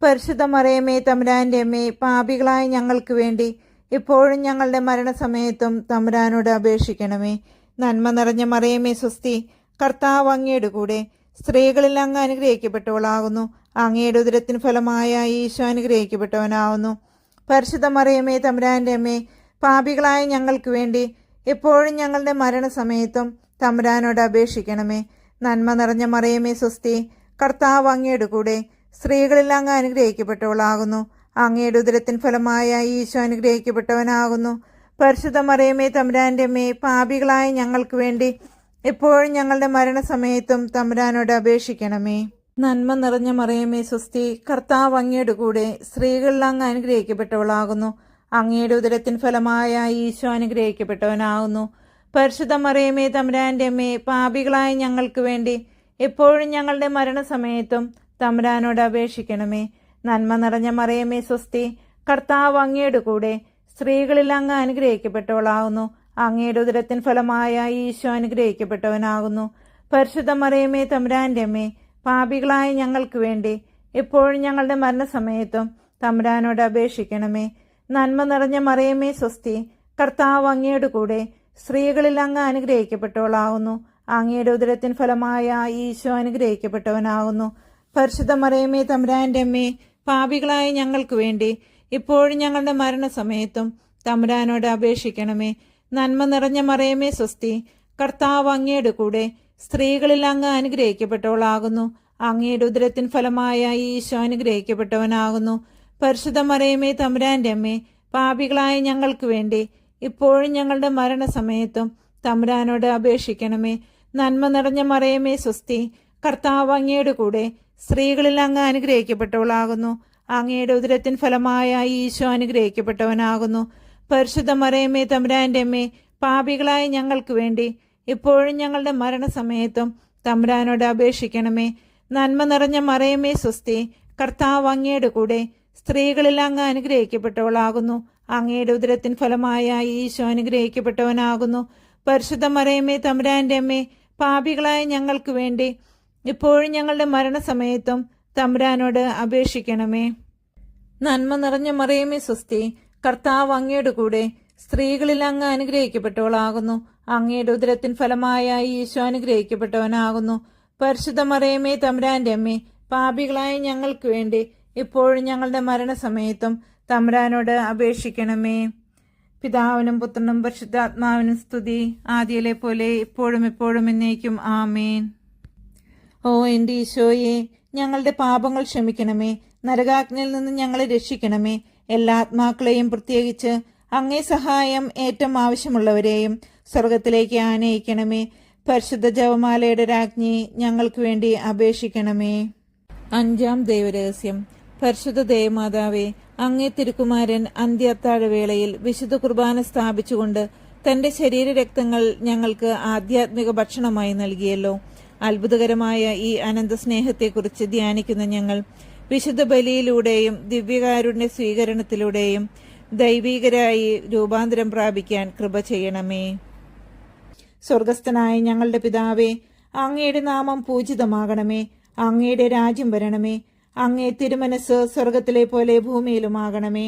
പരിശുദ്ധ മറിയമേ തമ്പുരാന്റെ അമ്മേ, പാപികളായ ഞങ്ങൾക്ക് വേണ്ടി ഇപ്പോഴും ഞങ്ങളുടെ മരണസമയത്തും തമ്പുരാനോട് അപേക്ഷിക്കണമേ. നന്മ നിറഞ്ഞ മറിയമേ സ്വസ്തി, കർത്താവ് അങ്ങയുടെ കൂടെ സ്ത്രീകളിൽ അങ്ങ് അനുഗ്രഹിക്കപ്പെട്ടവളാകുന്നു. അങ്ങയുടെ ഉദരത്തിൻ ഫലമായ ഈശോ അനുഗ്രഹിക്കപ്പെട്ടവനാകുന്നു. പരിശുദ്ധ മറിയമേ തമ്പുരാന്റെ അമ്മേ, പാപികളായ ഞങ്ങൾക്ക് വേണ്ടി എപ്പോഴും ഞങ്ങളുടെ മരണസമയത്തും തമ്പുരാനോട് അപേക്ഷിക്കണമേ. നന്മ നിറഞ്ഞ മറിയമേ സ്വസ്തി, കർത്താവ് അങ്ങയുടെ കൂടെ സ്ത്രീകളിൽ അങ്ങ് അനുഗ്രഹിക്കപ്പെട്ടവളാകുന്നു. അങ്ങയുടെ ഉദരത്തിൻ ഫലമായ ഈശോ അനുഗ്രഹിക്കപ്പെട്ടവനാകുന്നു. പരിശുദ്ധ മറിയമേ തമ്പുരാന്റെ അമ്മേ, പാപികളായ ഞങ്ങൾക്ക് വേണ്ടി എപ്പോഴും ഞങ്ങളുടെ മരണസമയത്തും തമ്പുരാനോട് അപേക്ഷിക്കണമേ. നന്മ നിറഞ്ഞ മറിയമേ സ്വസ്തി, കർത്താവ് അങ്ങയുടെ കൂടെ സ്ത്രീകളിൽ അങ്ങ് അനുഗ്രഹിക്കപ്പെട്ടവളാകുന്നു. അങ്ങയുടെ ഉദരത്തിൻ ഫലമായ ഈശോ അനുഗ്രഹിക്കപ്പെട്ടവനാകുന്നു. പരിശുദ്ധ മറിയമേ തമ്പുരാന്റെ അമ്മേ, പാപികളായ ഞങ്ങൾക്ക് വേണ്ടി എപ്പോഴും ഞങ്ങളുടെ മരണസമയത്തും തമ്പുരാനോട് അപേക്ഷിക്കണമേ. നന്മ നിറഞ്ഞ മറിയമേ സ്വസ്തി, കർത്താവ് അങ്ങയുടെ കൂടെ സ്ത്രീകളിൽ അങ്ങ് അനുഗ്രഹിക്കപ്പെട്ടവളാകുന്നു. അങ്ങയുടെ ഉദരത്തിൻ ഫലമായ ഈശോ അനുഗ്രഹിക്കപ്പെട്ടവനാകുന്നു. പരിശുദ്ധ മറിയമേ തമ്പുരാന്റെ അമ്മേ, പാപികളായ ഞങ്ങൾക്ക് വേണ്ടി എപ്പോഴും ഞങ്ങളുടെ മരണസമയത്തും തമ്പുരാനോട് അപേക്ഷിക്കണമേ. നന്മ നിറഞ്ഞ മറിയമേ സ്വസ്തി, കർത്താവ് അങ്ങയുടെ കൂടെ സ്ത്രീകളിൽ അങ്ങ് അനുഗ്രഹിക്കപ്പെട്ടവളാകുന്നു. അങ്ങയുടെ ഉദരത്തിൻ ഫലമായ ഈശോ അനുഗ്രഹിക്കപ്പെട്ടവനാകുന്നു. പരിശുദ്ധ മറിയമേ തമ്പുരാന്റെ അമ്മേ, പാപികളായ ഞങ്ങൾക്ക് വേണ്ടി ഇപ്പോഴും ഞങ്ങളുടെ മരണസമയത്തും തമ്പുരാനോട് അപേക്ഷിക്കണമേ. നന്മ നിറഞ്ഞ മറിയമേ സ്വസ്തി, കർത്താവ് അങ്ങയുടെ കൂടെ സ്ത്രീകളിൽ അങ്ങ് അനുഗ്രഹിക്കപ്പെട്ടവളാകുന്നു. അങ്ങയുടെ ഉദരത്തിൻ ഫലമായ ഈശോ അനുഗ്രഹിക്കപ്പെട്ടവനാകുന്നു. പരിശുദ്ധ മറിയമേ തമ്പുരാന്റെ അമ്മേ, പാപികളായ ഞങ്ങൾക്ക് വേണ്ടി ഇപ്പോഴും ഞങ്ങളുടെ മരണസമയത്തും തമ്പുരാനോട് അപേക്ഷിക്കണമേ. നന്മ നിറഞ്ഞ മറിയമേ സ്വസ്തി, കർത്താവ് അങ്ങയുടെ കൂടെ സ്ത്രീകളിൽ അങ്ങ് അനുഗ്രഹിക്കപ്പെട്ടവളാകുന്നു. അങ്ങയുടെ ഉദരത്തിൻ ഫലമായ ഈശോ അനുഗ്രഹിക്കപ്പെട്ടവനാകുന്നു. പരിശുദ്ധ മറിയമേ തമ്പുരാന്റെ അമ്മേ, പാപികളായ ഞങ്ങൾക്ക് വേണ്ടി ഇപ്പോഴും ഞങ്ങളുടെ മരണസമയത്തും തമ്പുരാനോട് അപേക്ഷിക്കണമേ. നന്മ നിറഞ്ഞ മറിയമേ സ്വസ്തി, കർത്താവ് അങ്ങയുടെ കൂടെ സ്ത്രീകളിൽ അങ്ങ് അനുഗ്രഹിക്കപ്പെട്ടവളാകുന്നു. അങ്ങയുടെ ഉദരത്തിൻ ഫലമായ ഈശോ അനുഗ്രഹിക്കപ്പെട്ടവനാകുന്നു. പരിശുദ്ധ മറിയമേ തമ്പുരാന്റെ അമ്മേ, പാപികളായ ഞങ്ങൾക്ക് വേണ്ടി ഇപ്പോഴും ഞങ്ങളുടെ മരണസമയത്തും തമ്പുരാനോട് അപേക്ഷിക്കണമേ. നന്മ നിറഞ്ഞ മറിയമേ സ്വസ്തി, കർത്താവ് അങ്ങയുടെ കൂടെ സ്ത്രീകളിൽ അങ്ങ് അനുഗ്രഹിക്കപ്പെട്ടവളാകുന്നു. അങ്ങയുടെ ഉദരത്തിൻ ഫലമായ ഈശോ അനുഗ്രഹിക്കപ്പെട്ടവനാകുന്നു. പരിശുദ്ധ മറിയമേ തമ്പുരാന്റെ അമ്മേ, പാപികളായ ഞങ്ങൾക്ക് വേണ്ടി ഇപ്പോഴും ഞങ്ങളുടെ മരണസമയത്തും തമ്പുരാനോട് അപേക്ഷിക്കണമേ. പിതാവിനും പുത്രനും പരിശുദ്ധാത്മാവിനും സ്തുതി, ആദിയിലെ പോലെ ഇപ്പോഴും എപ്പോഴും എന്നേക്കും ആമേൻ. ഓ എൻ്റെ ഈശോയെ, ഞങ്ങളുടെ പാപങ്ങൾ ക്ഷമിക്കണമേ, നരകാഗ്നിയിൽ നിന്ന് ഞങ്ങളെ രക്ഷിക്കണമേ. എല്ലാ ആത്മാക്കളെയും, പ്രത്യേകിച്ച് അങ്ങേ സഹായം ഏറ്റവും ആവശ്യമുള്ളവരെയും സ്വർഗത്തിലേക്ക് ആനയിക്കണമേ. പരിശുദ്ധ ജപമാലയുടെ രാജ്ഞി, ഞങ്ങൾക്ക് വേണ്ടി അപേക്ഷിക്കണമേ. അഞ്ചാം ദൈവരഹസ്യം. പരിശുദ്ധ ദേവമാതാവേ, അങ്ങേ തിരുക്കുമാരൻ അന്ത്യത്താഴവേളയിൽ വിശുദ്ധ കുർബാന സ്ഥാപിച്ചുകൊണ്ട് തന്റെ ശരീരരക്തങ്ങൾ ഞങ്ങൾക്ക് ആധ്യാത്മിക ഭക്ഷണമായി നൽകിയല്ലോ. അത്ഭുതകരമായ ഈ അനന്ത സ്നേഹത്തെക്കുറിച്ച് ധ്യാനിക്കുന്ന ഞങ്ങൾ വിശുദ്ധ ബലിയിലൂടെയും ദിവ്യകാരുണ്യ സ്വീകരണത്തിലൂടെയും ദൈവികരായി രൂപാന്തരം പ്രാപിക്കാൻ കൃപ ചെയ്യണമേ. സ്വർഗസ്ഥനായ ഞങ്ങളുടെ പിതാവേ, അങ്ങയുടെ നാമം പൂജിതമാകണമേ. അങ്ങയുടെ രാജ്യം വരണമേ. അങ്ങേ തിരുമനസ് സ്വർഗത്തിലെ പോലെ ഭൂമിയിലുമാകണമേ.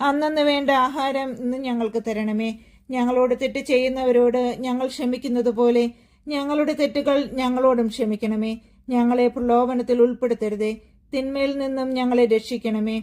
അന്നന്ന് വേണ്ട ആഹാരം ഇന്ന് ഞങ്ങൾക്ക് തരണമേ. ഞങ്ങളോട് തെറ്റ് ചെയ്യുന്നവരോട് ഞങ്ങൾ ക്ഷമിക്കുന്നത് പോലെ ഞങ്ങളുടെ തെറ്റുകൾ ഞങ്ങളോടും ക്ഷമിക്കണമേ. ഞങ്ങളെ പ്രലോഭനത്തിൽ ഉൾപ്പെടുത്തരുതേ, തിന്മയിൽ നിന്നും ഞങ്ങളെ രക്ഷിക്കണമേ.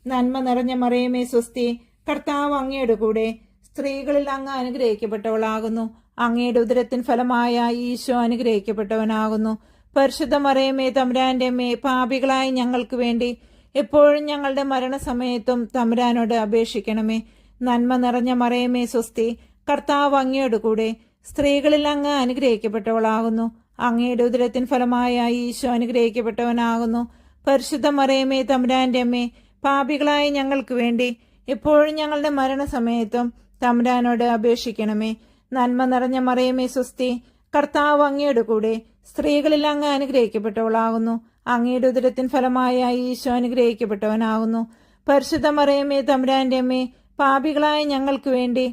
നന്മ നിറഞ്ഞ മറിയമേ സ്വസ്തി, കർത്താവ് അങ്ങയുടെ കൂടെ സ്ത്രീകളിൽ അങ്ങ് അനുഗ്രഹിക്കപ്പെട്ടവളാകുന്നു. അങ്ങയുടെ ഉദരത്തിൻ ഫലമായ ഈശോ അനുഗ്രഹിക്കപ്പെട്ടവനാകുന്നു. പരിശുദ്ധ മറിയമേ തമ്പുരാന്റെ അമ്മേ, പാപികളായ ഞങ്ങൾക്ക് വേണ്ടി എപ്പോഴും ഞങ്ങളുടെ മരണസമയത്തും തമ്പുരാനോട് അപേക്ഷിക്കണമേ. നന്മ നിറഞ്ഞ മറിയമേ സ്വസ്തി, കർത്താവ് അങ്ങയുടെ കൂടെ സ്ത്രീകളിൽ അങ്ങ് അനുഗ്രഹിക്കപ്പെട്ടവളാകുന്നു. അങ്ങയുടെ ഉദരത്തിൻ ഫലമായ ഈശോ അനുഗ്രഹിക്കപ്പെട്ടവനാകുന്നു. പരിശുദ്ധ മറിയമേ തമ്പുരാന്റെ അമ്മേ, പാപികളായ ഞങ്ങൾക്ക് വേണ്ടി എപ്പോഴും ഞങ്ങളുടെ മരണസമയത്തും തമ്പുരാനോട് അപേക്ഷിക്കണമേ. നന്മ നിറഞ്ഞ മറിയമേ സ്വസ്തി, കർത്താവ് അങ്ങയുടെ കൂടെ സ്ത്രീകളിൽ അങ്ങ് അനുഗ്രഹിക്കപ്പെട്ടവളാകുന്നു. അങ്ങയുടെ ഉദരത്തിൻ ഫലമായ ഈശോ അനുഗ്രഹിക്കപ്പെട്ടവനാകുന്നു. പരിശുദ്ധ മറിയമേ തമ്പുരാന്റെ അമ്മേ, പാപികളായ ഞങ്ങൾക്ക് വേണ്ടി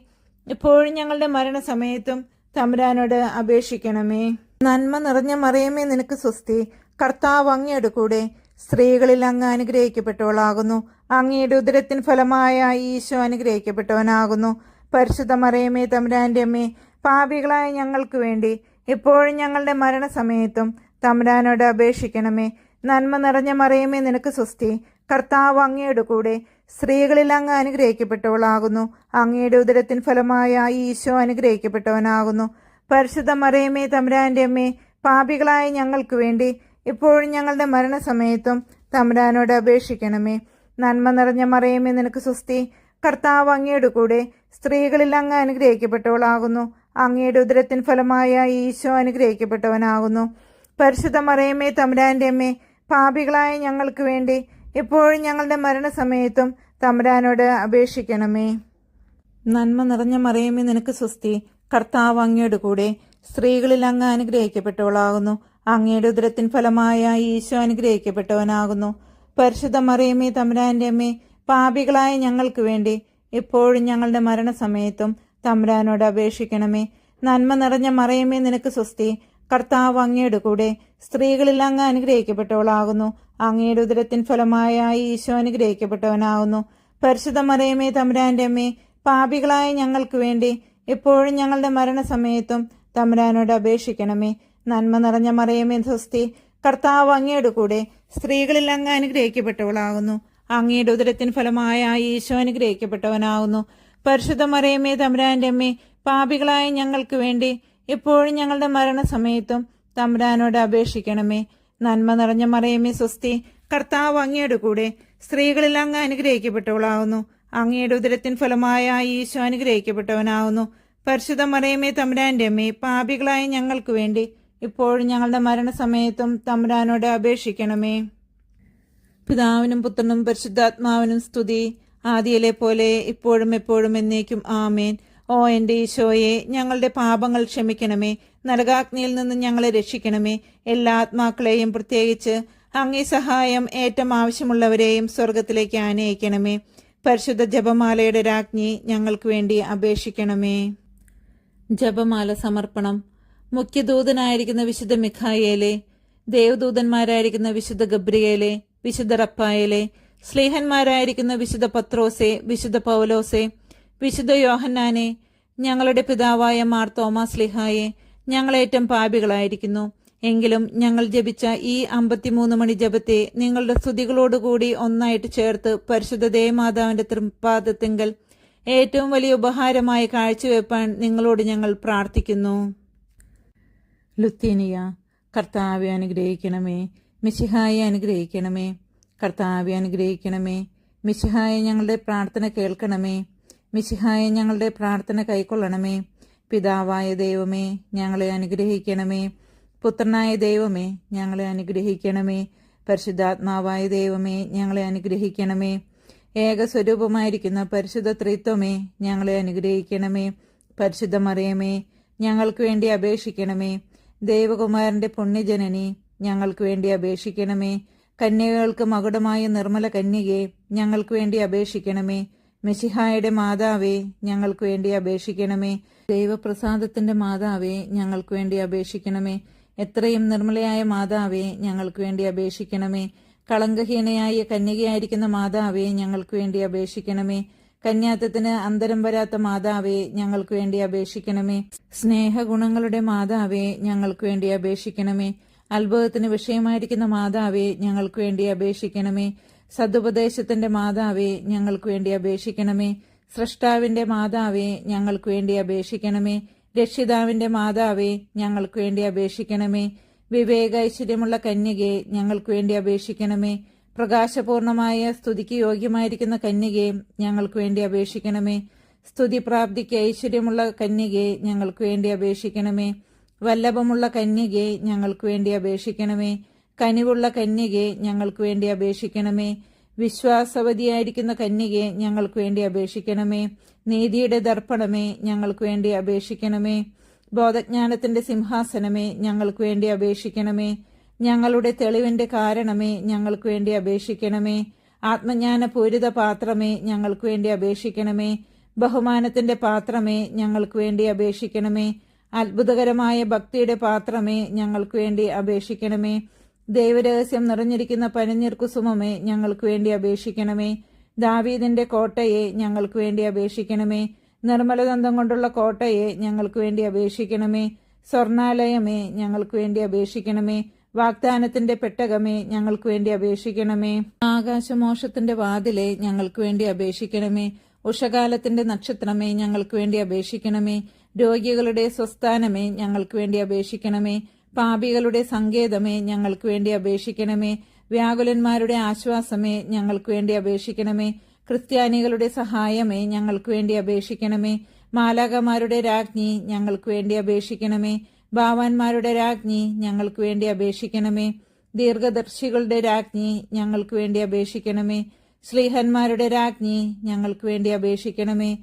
എപ്പോഴും ഞങ്ങളുടെ മരണസമയത്തും തമ്പുരാനോട് അപേക്ഷിക്കണമേ. നന്മ നിറഞ്ഞ മറിയമേ നിനക്ക് സ്വസ്തി, കർത്താവ് അങ്ങയുടെ കൂടെ സ്ത്രീകളിൽ അങ്ങ് അനുഗ്രഹിക്കപ്പെട്ടവളാകുന്നു. അങ്ങയുടെ ഉദരത്തിൻ ഫലമായ ഈശോ അനുഗ്രഹിക്കപ്പെട്ടവനാകുന്നു. പരിശുദ്ധ മറിയമേ തമ്പുരാന്റെ അമ്മേ, പാപികളായ ഞങ്ങൾക്ക് വേണ്ടി എപ്പോഴും ഞങ്ങളുടെ മരണസമയത്തും തമ്പുരാനോട് അപേക്ഷിക്കണമേ. നന്മ നിറഞ്ഞ മറിയമേ നിനക്ക് സ്വസ്തി, കർത്താവ് അങ്ങയുടെ കൂടെ സ്ത്രീകളിൽ അങ്ങ് അനുഗ്രഹിക്കപ്പെട്ടവളാകുന്നു. അങ്ങയുടെ ഉദരത്തിൻ ഫലമായ ഈശോ അനുഗ്രഹിക്കപ്പെട്ടവനാകുന്നു. പരിശുദ്ധ മറിയമേ തമ്പുരാന്റെ അമ്മേ, പാപികളായ ഞങ്ങൾക്ക് വേണ്ടി എപ്പോഴും ഞങ്ങളുടെ മരണസമയത്തും തമ്പുരാനോട് അപേക്ഷിക്കണമേ. നന്മ നിറഞ്ഞ മറിയമേ നിനക്ക് സ്വസ്തി, കർത്താവ് അങ്ങയുടെ കൂടെ സ്ത്രീകളിൽ അങ്ങ് അനുഗ്രഹിക്കപ്പെട്ടവളാകുന്നു. അങ്ങയുടെ ഉദരത്തിൻ ഫലമായ ഈശോ അനുഗ്രഹിക്കപ്പെട്ടവനാകുന്നു. പരിശുദ്ധ മറിയമേ തമ്പുരാന്റെ അമ്മേ, പാപികളായ ഞങ്ങൾക്ക് വേണ്ടി എപ്പോഴും ഞങ്ങളുടെ മരണസമയത്തും തമ്പുരാനോട് അപേക്ഷിക്കണമേ. നന്മ നിറഞ്ഞ മറിയമേ നിനക്ക് സ്വസ്തി, കർത്താവ് അങ്ങയുടെ കൂടെ സ്ത്രീകളിൽ അങ്ങ് അനുഗ്രഹിക്കപ്പെട്ടവളാകുന്നു. അങ്ങയുടെ ഉദരത്തിൻ ഫലമായ ഈശോ അനുഗ്രഹിക്കപ്പെട്ടവനാകുന്നു. പരിശുദ്ധ മറിയമേ തമ്പുരാന്റെ അമ്മേ, പാപികളായ ഞങ്ങൾക്ക് വേണ്ടി എപ്പോഴും ഞങ്ങളുടെ മരണസമയത്തും തമ്പുരാനോട് അപേക്ഷിക്കണമേ. നന്മ നിറഞ്ഞ മറിയമേ നിനക്ക് സ്വസ്തി, കർത്താവ് അങ്ങയുടെ കൂടെ സ്ത്രീകളിൽ അങ്ങ് അനുഗ്രഹിക്കപ്പെട്ടവളാകുന്നു. അങ്ങയുടെ ഉദരത്തിൻ ഫലമായ ഈശോ അനുഗ്രഹിക്കപ്പെട്ടവനാകുന്നു. പരിശുദ്ധ മറിയമേ തമ്പുരാന്റെ അമ്മേ, പാപികളായ ഞങ്ങൾക്ക് വേണ്ടി എപ്പോഴും ഞങ്ങളുടെ മരണസമയത്തും തമ്പുരാനോട് അപേക്ഷിക്കണമേ. നന്മ നിറഞ്ഞ മറിയമേ സ്വസ്തി, കർത്താവ് അങ്ങയുടെ കൂടെ സ്ത്രീകളിൽ അങ്ങ് അനുഗ്രഹിക്കപ്പെട്ടവളാകുന്നു. അങ്ങയുടെ ഉദരത്തിൻ ഫലമായ ഈശോ അനുഗ്രഹിക്കപ്പെട്ടവനാകുന്നു. പരിശുദ്ധ മറിയമേ തമ്പുരാന്റെ അമ്മേ, പാപികളായ ഞങ്ങൾക്ക് വേണ്ടി എപ്പോഴും ഞങ്ങളുടെ മരണസമയത്തും തമ്പുരാനോട് അപേക്ഷിക്കണമേ. നന്മ നിറഞ്ഞ മറിയമേ സ്വസ്തി, കർത്താവ് അങ്ങയുടെ കൂടെ സ്ത്രീകളിൽ അങ്ങ് അനുഗ്രഹിക്കപ്പെട്ടവളാകുന്നു. അങ്ങയുടെ ഉദരത്തിൻ ഫലമായ ഈശോ അനുഗ്രഹിക്കപ്പെട്ടവനാകുന്നു. പരിശുദ്ധ മറിയമേ തമ്പുരാന്റെ അമ്മേ, പാപികളായ ഞങ്ങൾക്ക് വേണ്ടി ഇപ്പോഴും ഞങ്ങളുടെ മരണസമയത്തും തമ്പുരാനോട് അപേക്ഷിക്കണമേ. പിതാവിനും പുത്രനും പരിശുദ്ധാത്മാവിനും സ്തുതി, ആദിയിലെ പോലെ ഇപ്പോഴും എപ്പോഴും എന്നേക്കും ആമേൻ. ഓ എൻ്റെ ഈശോയെ, ഞങ്ങളുടെ പാപങ്ങൾ ക്ഷമിക്കണമേ. നരകാഗ്നിയിൽ നിന്ന് ഞങ്ങളെ രക്ഷിക്കണമേ. എല്ലാ ആത്മാക്കളെയും, പ്രത്യേകിച്ച് അങ്ങേ സഹായം ഏറ്റവും ആവശ്യമുള്ളവരെയും സ്വർഗത്തിലേക്ക് ആനയിക്കണമേ. പരിശുദ്ധ ജപമാലയുടെ രാജ്ഞി, ഞങ്ങൾക്ക് വേണ്ടി അപേക്ഷിക്കണമേ. ജപമാല സമർപ്പണം. മുഖ്യദൂതനായിരിക്കുന്ന വിശുദ്ധ മിഖായേലെ, ദേവദൂതന്മാരായിരിക്കുന്ന വിശുദ്ധ ഗബ്രിയേലെ, വിശുദ്ധ റപ്പായേലെ, സ്ലീഹന്മാരായിരിക്കുന്ന വിശുദ്ധ പത്രോസെ, വിശുദ്ധ പൗലോസെ, വിശുദ്ധ യോഹന്നാനെ, ഞങ്ങളുടെ പിതാവായ മാർ തോമാ സ്ലീഹായെ, ഞങ്ങളേറ്റം പാപികളായിരിക്കുന്നു. എങ്കിലും ഞങ്ങൾ ജപിച്ച ഈ 53 മണി ജപത്തെ നിങ്ങളുടെ സ്തുതികളോടുകൂടി ഒന്നായിട്ട് ചേർത്ത് പരിശുദ്ധ ദേവമാതാവിന്റെ തൃപ്പാദത്തിങ്കൽ ഏറ്റവും വലിയ ഉപഹാരമായി കാഴ്ചവെപ്പാൻ നിങ്ങളോട് ഞങ്ങൾ പ്രാർത്ഥിക്കുന്നു. ലുത്തീനിയ. കർത്താവെ അനുഗ്രഹിക്കണമേ. മിശിഹായെ അനുഗ്രഹിക്കണമേ. കർത്താവെ അനുഗ്രഹിക്കണമേ. മിശിഹായെ ഞങ്ങളുടെ പ്രാർത്ഥന കേൾക്കണമേ. മിശിഹായെ ഞങ്ങളുടെ പ്രാർത്ഥന കൈക്കൊള്ളണമേ. പിതാവായ ദൈവമേ, ഞങ്ങളെ അനുഗ്രഹിക്കണമേ. പുത്രനായ ദൈവമേ, ഞങ്ങളെ അനുഗ്രഹിക്കണമേ. പരിശുദ്ധാത്മാവായ ദൈവമേ, ഞങ്ങളെ അനുഗ്രഹിക്കണമേ. ഏകസ്വരൂപമായിരിക്കുന്ന പരിശുദ്ധ ത്രിത്വമേ, ഞങ്ങളെ അനുഗ്രഹിക്കണമേ. പരിശുദ്ധ മറിയമേ, ഞങ്ങൾക്ക് വേണ്ടി അപേക്ഷിക്കണമേ. ദൈവകുമാരന്റെ പുണ്യജനനി, ഞങ്ങൾക്ക് വേണ്ടി അപേക്ഷിക്കണമേ. കന്യകൾക്ക് മകുടമായ നിർമ്മല കന്യകെ, ഞങ്ങൾക്ക് വേണ്ടി അപേക്ഷിക്കണമേ. മിശിഹായുടെ മാതാവേ, ഞങ്ങൾക്ക് വേണ്ടി അപേക്ഷിക്കണമേ. ദൈവപ്രസാദത്തിന്റെ മാതാവേ, ഞങ്ങൾക്ക് വേണ്ടി അപേക്ഷിക്കണമേ. എത്രയും നിർമ്മലയായ മാതാവേ, ഞങ്ങൾക്ക് വേണ്ടി അപേക്ഷിക്കണമേ. കളങ്കഹീനയായ കന്യകയായിരിക്കുന്ന മാതാവേ, ഞങ്ങൾക്ക് വേണ്ടി അപേക്ഷിക്കണമേ. കന്യാത്വത്തിന് അന്തരം വരാത്ത മാതാവേ, ഞങ്ങൾക്ക് വേണ്ടി അപേക്ഷിക്കണമേ. സ്നേഹഗുണങ്ങളുടെ മാതാവേ, ഞങ്ങൾക്ക് വേണ്ടി അപേക്ഷിക്കണമേ. അത്ഭുതത്തിന് വിഷയമായിരിക്കുന്ന മാതാവേ, ഞങ്ങൾക്ക് വേണ്ടി അപേക്ഷിക്കണമേ. സതുപദേശത്തിന്റെ മാതാവേ, ഞങ്ങൾക്ക് വേണ്ടി അപേക്ഷിക്കണമേ. സ്രഷ്ടാവിന്റെ മാതാവേ, ഞങ്ങൾക്ക് വേണ്ടി അപേക്ഷിക്കണമേ. രക്ഷിതാവിന്റെ മാതാവേ, ഞങ്ങൾക്ക് വേണ്ടി അപേക്ഷിക്കണമേ. വിവേക ഐശ്വര്യമുള്ള കന്യകെ, ഞങ്ങൾക്ക് വേണ്ടി അപേക്ഷിക്കണമേ. പ്രകാശപൂർണമായ സ്തുതിക്ക് യോഗ്യമായിരിക്കുന്ന കന്യകെ, ഞങ്ങൾക്ക് വേണ്ടി അപേക്ഷിക്കണമേ. സ്തുതി പ്രാപ്തിക്ക് ഐശ്വര്യമുള്ള കന്യകെ, ഞങ്ങൾക്ക് വേണ്ടി അപേക്ഷിക്കണമേ. വല്ലഭമുള്ള കന്യകെ, ഞങ്ങൾക്ക് വേണ്ടി അപേക്ഷിക്കണമേ. കനിവുള്ള കന്യകെ, ഞങ്ങൾക്ക് വേണ്ടി അപേക്ഷിക്കണമേ. വിശ്വാസവതിയായിരിക്കുന്ന കന്യകെ, ഞങ്ങൾക്ക് വേണ്ടി അപേക്ഷിക്കണമേ. നീതിയുടെ ദർപ്പണമേ, ഞങ്ങൾക്ക് വേണ്ടി അപേക്ഷിക്കണമേ. ബോധജ്ഞാനത്തിന്റെ സിംഹാസനമേ, ഞങ്ങൾക്ക് വേണ്ടി അപേക്ഷിക്കണമേ. ഞങ്ങളുടെ തെളിവിന്റെ കാരണമേ, ഞങ്ങൾക്ക് വേണ്ടി അപേക്ഷിക്കണമേ. ആത്മജ്ഞാനപൂരിത പാത്രമേ, ഞങ്ങൾക്ക് വേണ്ടി അപേക്ഷിക്കണമേ. ബഹുമാനത്തിന്റെ പാത്രമേ, ഞങ്ങൾക്ക് വേണ്ടി അപേക്ഷിക്കണമേ. അത്ഭുതകരമായ ഭക്തിയുടെ പാത്രമേ, ഞങ്ങൾക്ക് വേണ്ടി അപേക്ഷിക്കണമേ. ദൈവരഹസ്യം നിറഞ്ഞിരിക്കുന്ന പനിനീർ കുസുമമേ, ഞങ്ങൾക്ക് വേണ്ടി അപേക്ഷിക്കണമേ. ദാവീദിന്റെ കോട്ടയെ, ഞങ്ങൾക്ക് വേണ്ടി അപേക്ഷിക്കണമേ. നിർമ്മലദന്തം കൊണ്ടുള്ള കോട്ടയെ, ഞങ്ങൾക്ക് വേണ്ടി അപേക്ഷിക്കണമേ. സ്വർണാലയമേ, ഞങ്ങൾക്ക് വേണ്ടി അപേക്ഷിക്കണമേ. വാഗ്ദാനത്തിന്റെ പെട്ടകമേ, ഞങ്ങൾക്ക് വേണ്ടി അപേക്ഷിക്കണമേ. ആകാശമോക്ഷത്തിന്റെ വാതിലെ, ഞങ്ങൾക്ക് വേണ്ടി അപേക്ഷിക്കണമേ. ഉഷകാലത്തിന്റെ നക്ഷത്രമേ, ഞങ്ങൾക്ക് വേണ്ടി അപേക്ഷിക്കണമേ. രോഗികളുടെ സ്വസ്ഥാനമേ, ഞങ്ങൾക്ക് വേണ്ടി അപേക്ഷിക്കണമേ. പാപികളുടെ സങ്കേതമേ, ഞങ്ങൾക്ക് വേണ്ടി അപേക്ഷിക്കണമേ. വ്യാകുലന്മാരുടെ ആശ്വാസമേ, ഞങ്ങൾക്ക് വേണ്ടി അപേക്ഷിക്കണമേ. ക്രിസ്ത്യാനികളുടെ സഹായമേ, ഞങ്ങൾക്ക് വേണ്ടി അപേക്ഷിക്കണമേ. മാലാകമാരുടെ രാജ്ഞി, ഞങ്ങൾക്ക് വേണ്ടി അപേക്ഷിക്കണമേ. ഭാവാന്മാരുടെ രാജ്ഞി, ഞങ്ങൾക്ക് വേണ്ടി അപേക്ഷിക്കണമേ. ദീർഘദർശികളുടെ രാജ്ഞി, ഞങ്ങൾക്ക് വേണ്ടി അപേക്ഷിക്കണമേ. ശ്ലീഹന്മാരുടെ രാജ്ഞി, ഞങ്ങൾക്ക് വേണ്ടി അപേക്ഷിക്കണമേ.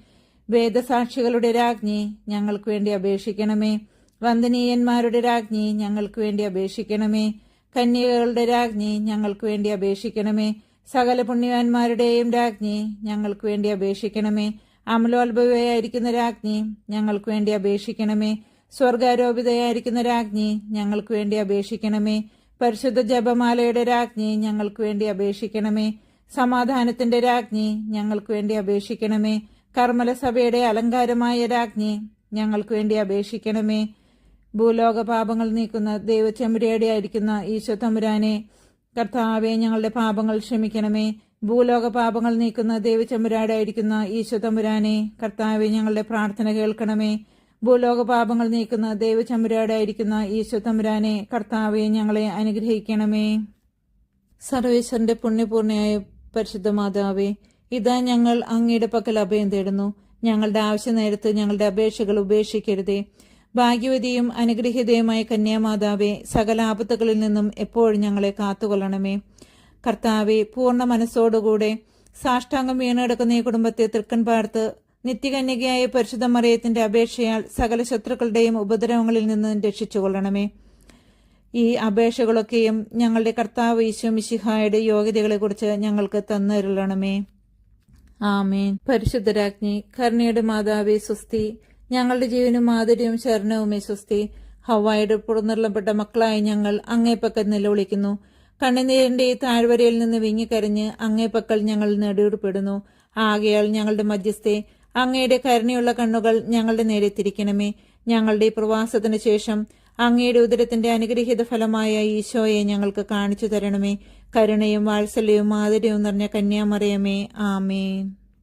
വേദസാക്ഷികളുടെ രാജ്ഞി, ഞങ്ങൾക്ക് വേണ്ടി അപേക്ഷിക്കണമേ. വന്ദനീയന്മാരുടെ രാജ്ഞി, ഞങ്ങൾക്ക് വേണ്ടി അപേക്ഷിക്കണമേ. കന്യകകളുടെ രാജ്ഞി, ഞങ്ങൾക്ക് വേണ്ടി അപേക്ഷിക്കണമേ. സകല പുണ്യവാന്മാരുടെയും രാജ്ഞി, ഞങ്ങൾക്ക് വേണ്ടി അപേക്ഷിക്കണമേ. അമലോത്ഭവയായിരിക്കുന്ന രാജ്ഞി, ഞങ്ങൾക്ക് വേണ്ടി അപേക്ഷിക്കണമേ. സ്വർഗാരോപിതയായിരിക്കുന്ന രാജ്ഞി, ഞങ്ങൾക്ക് വേണ്ടി അപേക്ഷിക്കണമേ. പരിശുദ്ധ ജപമാലയുടെ രാജ്ഞി, ഞങ്ങൾക്ക് വേണ്ടി അപേക്ഷിക്കണമേ. സമാധാനത്തിന്റെ രാജ്ഞി, ഞങ്ങൾക്ക് വേണ്ടി അപേക്ഷിക്കണമേ. കർമ്മലസഭയുടെ അലങ്കാരമായ രാജ്ഞി, ഞങ്ങൾക്ക് വേണ്ടി അപേക്ഷിക്കണമേ. ഭൂലോക പാപങ്ങൾ നീക്കുന്ന ദൈവചെമ്പുരാടി ആയിരിക്കുന്ന ഈശോ തമ്പുരാനെ, കർത്താവെ ഞങ്ങളുടെ പാപങ്ങൾ ക്ഷമിക്കണമേ. ഭൂലോക പാപങ്ങൾ നീക്കുന്ന ദൈവചെമ്പുരാടായിരിക്കുന്ന ഈശോ തമ്പുരാനെ, കർത്താവെ ഞങ്ങളുടെ പ്രാർത്ഥന കേൾക്കണമേ. ഭൂലോക പാപങ്ങൾ നീക്കുന്ന ദൈവചെമ്പുരാടായിരിക്കുന്ന ഈശോ തമ്പുരാനെ, കർത്താവെ ഞങ്ങളെ അനുഗ്രഹിക്കണമേ. സർവേശ്വരന്റെ പുണ്യപൂർണയായ പരിശുദ്ധ മാതാവേ, ഇതാ ഞങ്ങൾ അങ്ങയുടെ പക്കൽ അഭയം തേടുന്നു. ഞങ്ങളുടെ ആവശ്യ നേരത്ത് ഞങ്ങളുടെ അപേക്ഷകൾ ഉപേക്ഷിക്കരുതേ. ഭാഗ്യവതിയും അനുഗ്രഹീതയുമായ കന്യാമാതാവേ, സകല ആപത്തുകളിൽ നിന്നും എപ്പോഴും ഞങ്ങളെ കാത്തുകൊള്ളണമേ. കർത്താവെ, പൂർണ്ണ മനസ്സോടുകൂടെ സാഷ്ടാംഗം വീണെടുക്കുന്ന ഈ കുടുംബത്തെ തൃക്കൺ പാർത്ത് നിത്യകന്യകയായ പരിശുദ്ധ മറിയത്തിന്റെ അപേക്ഷയാൽ സകല ശത്രുക്കളുടെയും ഉപദ്രവങ്ങളിൽ നിന്ന് രക്ഷിച്ചുകൊള്ളണമേ. ഈ അപേക്ഷകളൊക്കെയും ഞങ്ങളുടെ കർത്താവ് ഈശോ മിശിഹായുടെ യോഗ്യതകളെക്കുറിച്ച് ഞങ്ങൾക്ക് തന്നരുളണമേ. ആമേൻ. പരിശുദ്ധരാജ്ഞി, കരുണയുടെ മാതാവേ സ്വസ്തി. ഞങ്ങളുടെ ജീവനും മാധുര്യവും ശരണവുമേ സ്വസ്തി. ഹവ്വായുടെ പുറന്നിറളപ്പെട്ട മക്കളായി ഞങ്ങൾ അങ്ങേപ്പക്കൽ നിലവിളിക്കുന്നു. കണ്ണുനീരിന്റെ ഈ താഴ്വരയിൽ നിന്ന് വിങ്ങിക്കരഞ്ഞ് അങ്ങേപ്പക്കൽ ഞങ്ങൾ നെടുവിടുപ്പെടുന്നു. ആകയാൽ ഞങ്ങളുടെ മധ്യസ്ഥെ, അങ്ങയുടെ കരുണയുള്ള കണ്ണുകൾ ഞങ്ങളുടെ നേരെ തിരിക്കണമേ. ഞങ്ങളുടെ ഈ പ്രവാസത്തിനു ശേഷം അങ്ങയുടെ ഉദരത്തിന്റെ അനുഗ്രഹീത ഫലമായ ഈശോയെ ഞങ്ങൾക്ക് കാണിച്ചു തരണമേ. കരുണയും വാത്സല്യവും ആദരവും നിറഞ്ഞ കന്യാമറിയമേ, ആമേൻ.